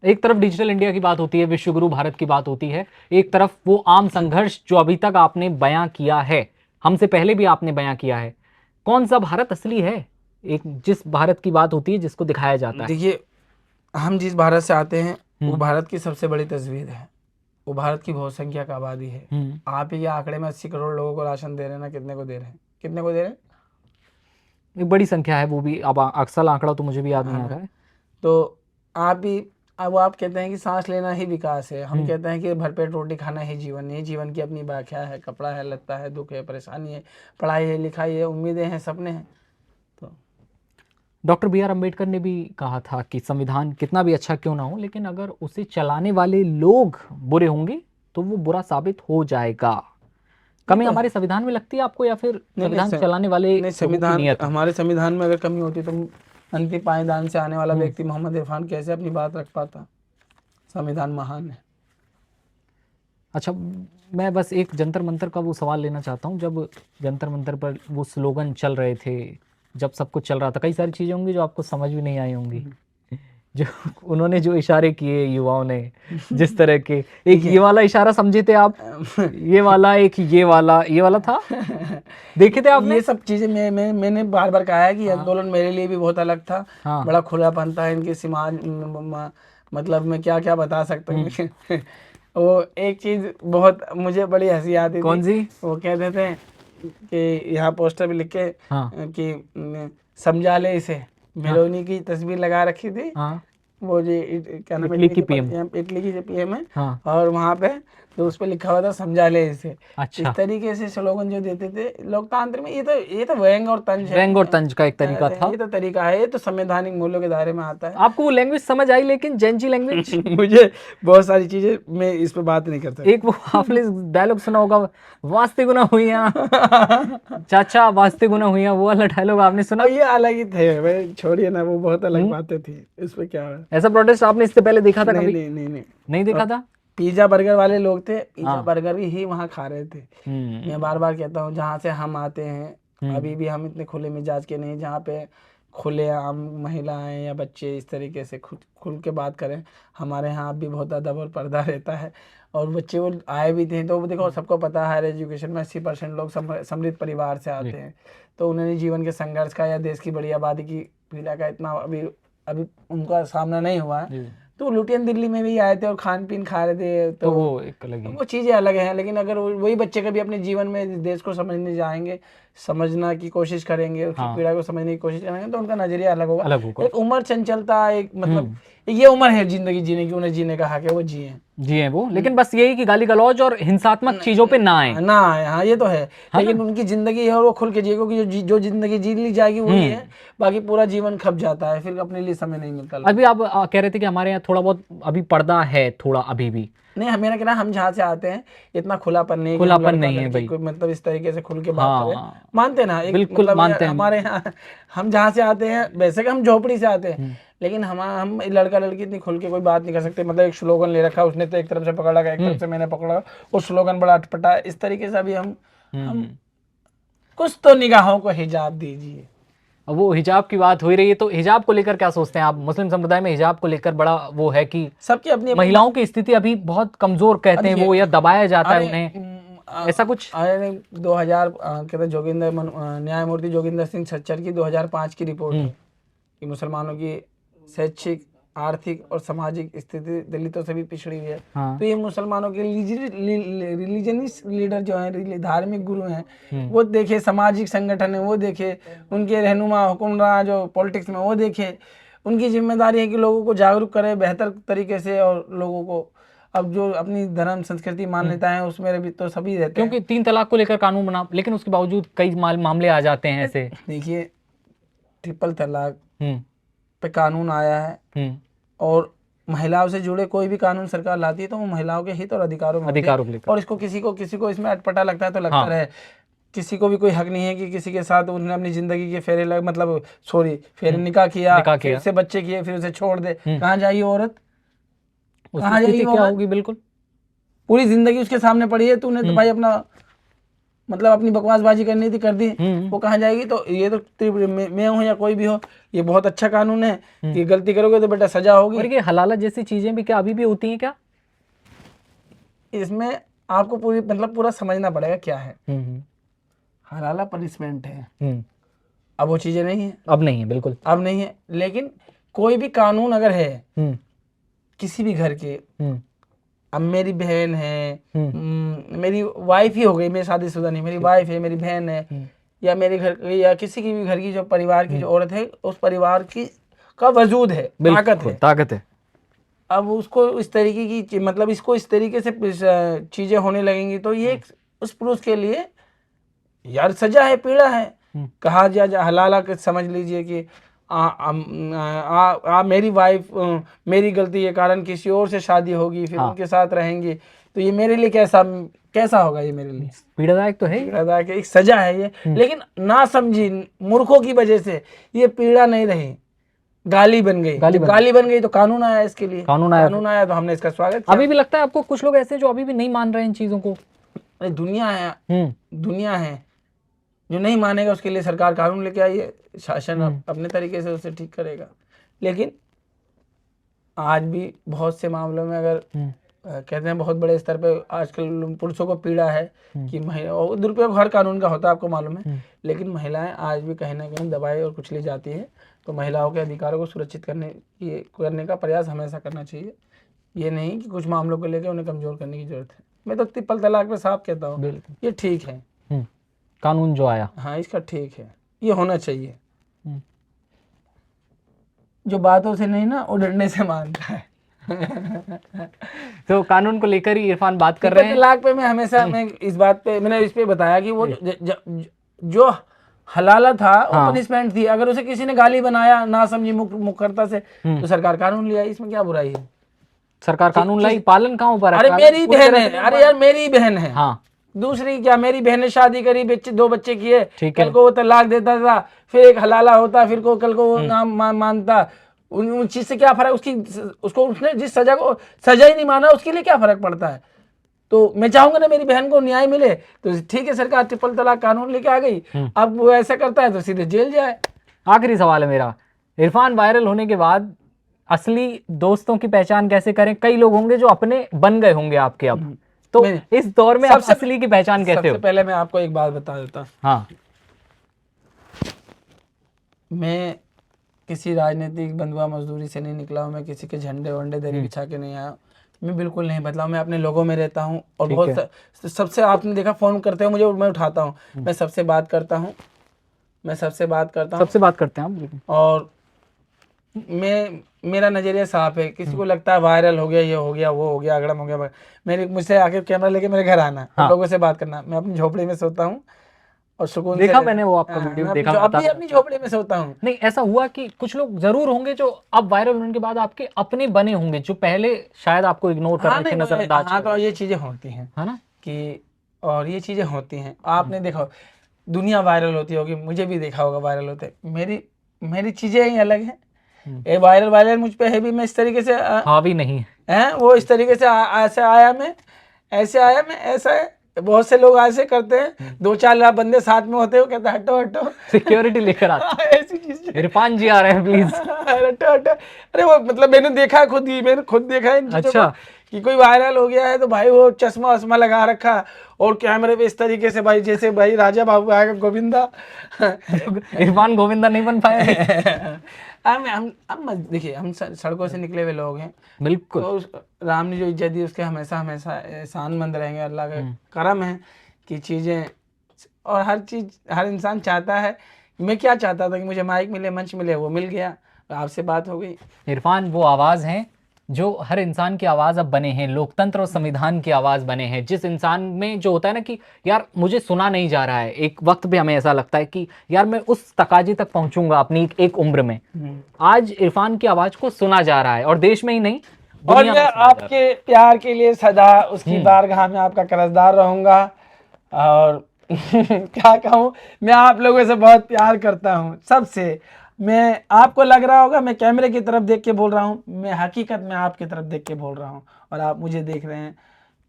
एक तरफ डिजिटल इंडिया की बात होती है, विश्वगुरु भारत की बात होती है, एक तरफ वो आम संघर्ष जो अभी तक आपने बयां किया है, हमसे पहले भी आपने बयां किया है। कौन सा भारत असली है? एक जिस भारत की बात होती है जिसको दिखाया जाता है। देखिए, हम जिस भारत से आते हैं वो भारत की सबसे बड़ी तस्वीर है, वो भारत की बहुत संख्या का आबादी है। आप ही आंकड़े में 80 करोड़ लोगों को राशन दे रहे हैं ना, कितने को दे रहे हैं? एक बड़ी संख्या है वो भी। अब अक्सर आंकड़ा तो मुझे भी याद नहीं आ रहा है। तो अब आप कहते हैं कि सांस लेना ही विकास है, हम कहते हैं कि भरपेट रोटी खाना ही जीवन है। जीवन की अपनी व्याख्या है, कपड़ा है, लत्ता है, दुख है, परेशानी है, पढ़ाई है, लिखाई है, उम्मीदें हैं, सपने हैं। तो डॉक्टर बी आर अम्बेडकर ने भी कहा था कि संविधान कितना भी अच्छा क्यों ना हो, लेकिन अगर उसे चलाने वाले लोग बुरे होंगे तो वो बुरा साबित हो जाएगा। कमी हमारे संविधान में लगती है आपको, या फिर संविधान चलाने वाले नहीं, लोगों की संविधान, नीयत? हमारे संविधान में अगर कमी होती तो अंतिम पायदान से आने वाला व्यक्ति मोहम्मद इरफान कैसे अपनी बात रख पाता। संविधान महान है। अच्छा, मैं बस एक जंतर मंतर का वो सवाल लेना चाहता हूँ। जब जंतर मंतर पर वो स्लोगन चल रहे थे, जब सब कुछ चल रहा था, कई सारी चीज़ें होंगी जो आपको समझ भी नहीं आई होंगी। जो उन्होंने जो इशारे किए युवाओं ने, जिस तरह के, एक ये वाला इशारा समझे थे आप, ये वाला, एक ये वाला था, देखे थे आपने? ये सब चीजें मैंने बार बार कहा है कि आंदोलन मेरे लिए भी बहुत अलग था। हाँ। बड़ा खुलापन था इनके समाज, मतलब मैं क्या क्या बता सकता हूँ। वो एक चीज बहुत मुझे बड़ी हंसी आती थी। कौन सी? वो कहते थे कि यहाँ पोस्टर भी लिख के हाँ। कि समझा ले इसे, मेलोनी की तस्वीर लगा रखी थी। हाँ। वो जो क्या नाम है, इटली की PM। इटली की जो PM है। हाँ। और वहाँ पे तो उस पे लिखा हुआ था समझा ले इसे। अच्छा। इस तरीके से स्लोगन जो देते थे लोकतंत्र में, ये तो व्यंग और तंज है। व्यंग और तंज का एक तरीका था। ये तो तरीका है, ये तो संवैधानिक मूल्यों के दायरे में आता है। आपको वो लैंग्वेज समझ आई, लेकिन जेंजी लैंग्वेज? मुझे बहुत सारी चीजें, मैं इस पे बात नहीं कर सकता। एक वो आपने डायलॉग सुना होगा, वास्ते गुना हुइया चाचा, वास्ते गुना हुइया, वो वाला डायलॉग आपने सुना? ये अलग ही थे भाई, छोड़िए ना, वो बहुत अलग बातें थी, इस पे क्या है। ऐसा प्रोटेस्ट आपने इससे पहले देखा था कभी? नहीं नहीं देखा था। पिज्जा बर्गर वाले लोग थे, पिज्जा बर्गर ही वहाँ खा रहे थे। हम्म। मैं बार बार कहता हूँ, जहाँ से हम आते हैं अभी भी हम इतने खुले मिजाज के नहीं, जहाँ पे खुले आम महिलाएं या बच्चे इस तरीके से खुल के बात करें। हमारे यहाँ अब भी बहुत अदब और पर्दा रहता है। और बच्चे वो आए भी थे तो वो देखो, सबको पता है हायर एजुकेशन में 80% लोग समृद्ध परिवार से आते हैं। तो उन्होंने जीवन के संघर्ष का या देश की बड़ी आबादी की पीड़ा का इतना अभी उनका सामना नहीं हुआ है। तो लुटियन दिल्ली में भी आए थे और खान पीन खा रहे थे, तो वो एक अलग ही, वो चीज़ें अलग हैं। लेकिन अगर वही बच्चे कभी अपने जीवन में देश को समझने जाएंगे, समझना की कोशिश करेंगे, उसकी पीड़ा को समझने की कोशिश करेंगे, तो उनका नजरिया अलग होगा। एक उम्र चंचलता, एक मतलब ये उम्र है जिंदगी जीने की, उन्हें जीने का हक है, वो जिए वो। लेकिन बस यही कि गाली गलौज और हिंसात्मक चीजों पे ना आए। हाँ, ये तो है। लेकिन उनकी जिंदगी है और वो खुल के जिए, क्योंकि जो जिंदगी जी ली जाएगी वही है, बाकी पूरा जीवन खप जाता है, फिर अपने लिए समय नहीं मिलता। अभी आप कह रहे थे कि हमारे यहाँ थोड़ा बहुत अभी पर्दा है, थोड़ा अभी भी नहीं। मेरा कहना, हम जहाँ से आते हैं इतना खुलापन नहीं है भाई, मतलब इस तरीके से खुल के बात करें, मानते ना, बिल्कुल मतलब मानते हैं। हमारे यहाँ हम जहाँ से आते हैं, वैसे कि हम झोपड़ी से आते हैं, लेकिन हम लड़का लड़की इतनी खुल के कोई बात नहीं कर सकते। मतलब एक स्लोगन ले रखा, उसने तो एक तरफ से पकड़ा, एक तरफ से मैंने पकड़ा, वो स्लोगन बड़ा अटपटा। इस तरीके से अभी हम कुछ तो निगाहों को हिजाब दीजिए। अब वो हिजाब की बात हो ही रही है, तो हिजाब को लेकर क्या सोचते हैं आप? मुस्लिम समुदाय में हिजाब को लेकर बड़ा वो है कि सबकी अपनी महिलाओं की स्थिति अभी बहुत कमजोर कहते हैं वो, या दबाया जाता है उन्हें, ऐसा कुछ। 2000 कहते न्यायमूर्ति जोगिंदर सिंह छच्चर की 2005 की रिपोर्ट है कि मुसलमानों की शैक्षिक, आर्थिक और सामाजिक स्थिति दलितों से भी पिछड़ी हुई है। तो ये मुसलमानों के रिलीजनिस्ट लीडर जो हैं, धार्मिक गुरु हैं, वो देखे, सामाजिक संगठन है वो देखे, उनके रहनुमा हुक्मरान जो पॉलिटिक्स में वो देखे, उनकी जिम्मेदारी है कि लोगों को जागरूक करें बेहतर तरीके से। और लोगों को अब जो अपनी धर्म संस्कृति मान्यता है उसमें भी तो सभी रहते हैं, क्योंकि 3 तलाक को लेकर कानून बना, लेकिन उसके बावजूद कई मामले आ जाते हैं ऐसे। देखिए, ट्रिपल तलाक पे कानून आया है, और महिलाओं से जुड़े कोई भी कानून सरकार लाती है तो वो महिलाओं के हित और अधिकारों में, और इसको किसी को इसमें अटपटा लगता है तो लगता रहे। किसी को भी कोई हक नहीं है कि किसी के साथ उन्होंने अपनी जिंदगी के फेरे निकाह किया, फिर से बच्चे किए, फिर उसे छोड़ दे। कहाँ जाइए औरत, कहाँ जाइए? क्या होगी? बिल्कुल, पूरी जिंदगी उसके सामने पड़ी है, तूने तो भाई अपना मतलब अपनी बकवासबाजी करनी थी, कर दी, वो कहाँ जाएगी? तो ये तो मैं हूँ या कोई भी हो, ये बहुत अच्छा कानून है कि गलती करोगे तो बेटा सजा होगी। और ये हलाला जैसी चीजें भी क्या अभी भी होती हैं क्या? इसमें आपको पूरा समझना पड़ेगा क्या है। हलाला पनिशमेंट है, अब वो चीजें नहीं है, अब नहीं है, बिल्कुल अब नहीं है। लेकिन कोई भी कानून अगर है किसी भी घर के, अब मेरी बहन है, मेरी वाइफ ही हो गई, मेरी शादीशुदा नहीं, मेरी वाइफ है, मेरी बहन है, या मेरे घर या किसी की भी घर की जो परिवार की जो औरत है, उस परिवार की का वजूद है, ताकत है। ताकत है। अब उसको इस तरीके की मतलब इसको इस तरीके से चीजें होने लगेंगी तो ये उस पुरुष के लिए यार सजा है, पीड़ा है। कहा जा हलाला के समझ लीजिए कि मेरी वाइफ मेरी गलती के कारण किसी और से शादी होगी, फिर उनके साथ रहेंगी, तो ये मेरे लिए कैसा होगा, ये मेरे लिए पीड़ादायक तो है, पीड़ादायक एक सजा है ये। लेकिन ना समझी मूर्खों की वजह से ये पीड़ा नहीं रही, गाली बन गई। गाली बन गई तो कानून आया इसके लिए, कानून आया तो हमने इसका स्वागत किया। अभी भी लगता है आपको कुछ लोग ऐसे जो अभी भी नहीं मान रहे हैं इन चीजों को? दुनिया है जो नहीं मानेगा, उसके लिए सरकार कानून लेके आई है, शासन अपने तरीके से उसे ठीक करेगा। लेकिन आज भी बहुत से मामलों में अगर कहते हैं बहुत बड़े स्तर पे आजकल पुरुषों को पीड़ा है कि महिला दुरुपयोग हर कानून का होता है, आपको मालूम है। लेकिन महिलाएं आज भी कहीं ना कहीं दबाई और कुचली जाती है। तो महिलाओं के अधिकारों को सुरक्षित करने का प्रयास हमेशा करना चाहिए। ये नहीं कि कुछ मामलों को लेकर उन्हें कमजोर करने की जरूरत है। मैं तो ट्रिपल तलाक पे साफ कहता हूँ, ये ठीक है कानून जो आया, हाँ इसका ठीक है, ये होना चाहिए। जो बातों से नहीं ना, वो डरने से मानता है। तो कानून को लेकर ही इरफान बात कर रहे हैं। तलाक पे मैं हमेशा मैं इस बात पे मैंने इस पे बताया कि वो जो हलाला था वो पनिशमेंट थी। अगर उसे किसी ने गाली बनाया ना समझी मुखरता से, तो सरकार कानून लिया, इसमें क्या बुराई है? सरकार कानून लाई, पालन कहाँ ऊपर? अरे मेरी बहन है, अरे यार मेरी बहन है, हाँ दूसरी क्या, मेरी बहन ने शादी करी, दो बच्चे किए, कल को वो तलाक देता था, फिर एक हलाला होता, फिर कल को वो नाम मानता, उन चीज से क्या फर्क? उसने जिस सजा ही नहीं माना, उसके लिए क्या फर्क पड़ता है? तो मैं चाहूंगा ना मेरी बहन को न्याय मिले, तो ठीक है, सरकार ट्रिपल तलाक कानून लेके आ गई, अब वो ऐसा करता है तो सीधे जेल जाए। आखिरी सवाल है मेरा, इरफान वायरल होने के बाद असली दोस्तों की पहचान कैसे करें? कई लोग होंगे जो अपने बन गए होंगे आपके, अब तो इस दौर में आप असली की पहचान कैसे हो? सबसे पहले मैं आपको एक बात बता देता हूँ, हाँ, मैं किसी राजनीतिक बंधुआ मजदूरी से नहीं निकला हूँ, मैं किसी के झंडे वंडे दरी बिछा के नहीं आया, मैं बिल्कुल नहीं बदला, मैं अपने लोगों में रहता हूँ। और बहुत सबसे आपने देखा फोन करते हो मुझे, मैं उठाता हूँ, मैं सबसे बात करता हूँ, सबसे बात करते हैं आप। और मेरा नजरिया साफ है। किसी को लगता है वायरल हो गया, ये हो गया, वो हो गया, अगड़म हो गया, मुझसे आके कैमरा लेके मेरे घर आना, लोगों से बात करना। मैं अपनी झोपड़ी में सोता हूँ और सुकून देखा से, मैंने वो आपका वीडियो देखा, अभी अपनी झोपड़ी में सोता हूँ। नहीं, ऐसा हुआ कि कुछ लोग जरूर होंगे जो अब वायरल होने के बाद आपके अपने बने होंगे, जो पहले शायद आपको इग्नोर कर रहे थे, नजरअंदाज। हाँ, तो ये चीजें होती हैं, है ना, कि और ये चीजें होती हैं। आपने देखो दुनिया वायरल होती होगी, मुझे भी देखा होगा वायरल होते, मेरी चीजें ही अलग है। ये वायरल मुझ पे है भी, मैं इस तरीके से हावी नहीं है, वो इस तरीके से ऐसे आया मैं ऐसा है। बहुत से लोग ऐसे करते हैं, 2-4 लाख बंदे साथ में होते हो, कहते हैं हटो सिक्योरिटी लेकर आते ऐसी चीज। इरफान जी आ रहे हैं प्लीज, हटो। अरे वो मतलब मैंने देखा है, मैंने खुद देखा है। अच्छा, कि कोई वायरल हो गया है तो भाई वो चश्मा वश्मा लगा रखा और कैमरे पे इस तरीके से, भाई जैसे भाई राजा बाबू आएगा गोविंदा। इरफान गोविंदा नहीं बन पाए। हम देखिए, हम सड़कों से निकले हुए लोग हैं, बिल्कुल। तो राम ने जो इज्जत दी उसके हमेशा एहसानमंद रहेंगे। अल्लाह का करम है कि चीज़ें, और हर इंसान चाहता है। मैं क्या चाहता था कि मुझे माइक मिले, मंच मिले, वो मिल गया, आपसे बात हो गई। इरफान वो आवाज़ हैं जो हर इंसान की आवाज़ अब बने हैं, लोकतंत्र और संविधान की आवाज़ बने हैं। जिस इंसान में जो होता है ना कि यार मुझे सुना नहीं जा रहा है, एक वक्त पे हमें ऐसा लगता है कि यार मैं उस तकाजी तक पहुंचूंगा अपनी एक उम्र में, आज इरफान की आवाज़ को सुना जा रहा है, और देश में ही नहीं, और मैं आपके प्यार के लिए सदा उसकी बारगाह में आपका कर्जदार रहूंगा। और क्या कहूँ, मैं आप लोगों से बहुत प्यार करता हूँ, सबसे। मैं, आपको लग रहा होगा मैं कैमरे की तरफ देख के बोल रहा हूँ, मैं हकीकत में आपकी तरफ देख के बोल रहा हूँ, और आप मुझे देख रहे हैं।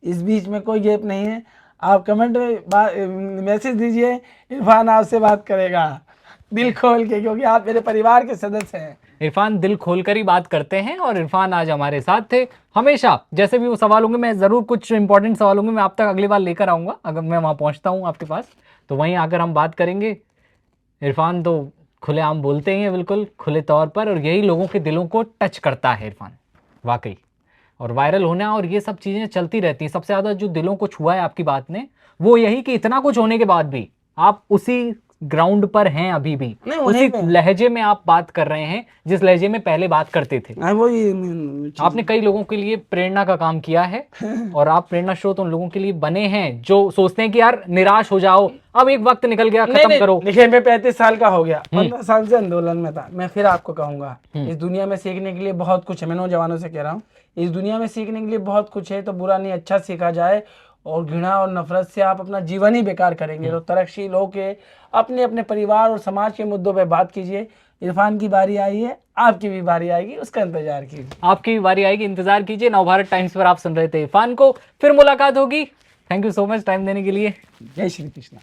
इस बीच में कोई गैप नहीं है। आप कमेंट में मैसेज दीजिए, इरफान आपसे बात करेगा दिल खोल के, क्योंकि आप मेरे परिवार के सदस्य हैं। इरफान दिल खोलकर ही बात करते हैं, और इरफान आज हमारे साथ थे। हमेशा जैसे भी वो सवाल होंगे, मैं ज़रूर कुछ इंपॉर्टेंट सवाल होंगे मैं आप तक अगली बार लेकर आऊँगा, अगर मैं वहाँ पहुँचता हूँ आपके पास, तो वहीं आकर हम बात करेंगे। इरफान तो खुलेआम बोलते ही हैं, बिल्कुल खुले तौर पर, और यही लोगों के दिलों को टच करता है इरफान, वाकई। और वायरल होना और ये सब चीज़ें चलती रहती हैं। सबसे ज़्यादा जो दिलों को छुआ है आपकी बात ने, वो यही कि इतना कुछ होने के बाद भी आप उसी ग्राउंड पर हैं अभी भी, नहीं, वहीं उसी पे। लहजे में आप बात कर रहे हैं जिस लहजे में पहले बात करते थे। वही आपने कई लोगों के लिए प्रेरणा का काम किया है और आप प्रेरणा स्रोत उन लोगों के लिए बने हैं जो सोचते हैं कि यार निराश हो जाओ, अब एक वक्त निकल गया, खत्म करो। देखिए मैं 35 साल का हो गया, 15 साल से आंदोलन में था। मैं फिर आपको कहूंगा इस दुनिया में सीखने के लिए बहुत कुछ है। मैं नौजवानों से कह रहा हूँ इस दुनिया में सीखने के लिए बहुत कुछ है, तो बुरा नहीं अच्छा सीखा जाए। और घृणा और नफरत से आप अपना जीवन ही बेकार करेंगे। तो तरकशील होके अपने अपने परिवार और समाज के मुद्दों पे बात कीजिए। इरफान की बारी आई है, आपकी भी बारी आएगी, उसका इंतजार कीजिए। आपकी भी बारी आएगी, इंतजार कीजिए। नवभारत टाइम्स पर आप सुन रहे थे इरफान को, फिर मुलाकात होगी। Thank you so much time देने के लिए। जय श्री कृष्ण।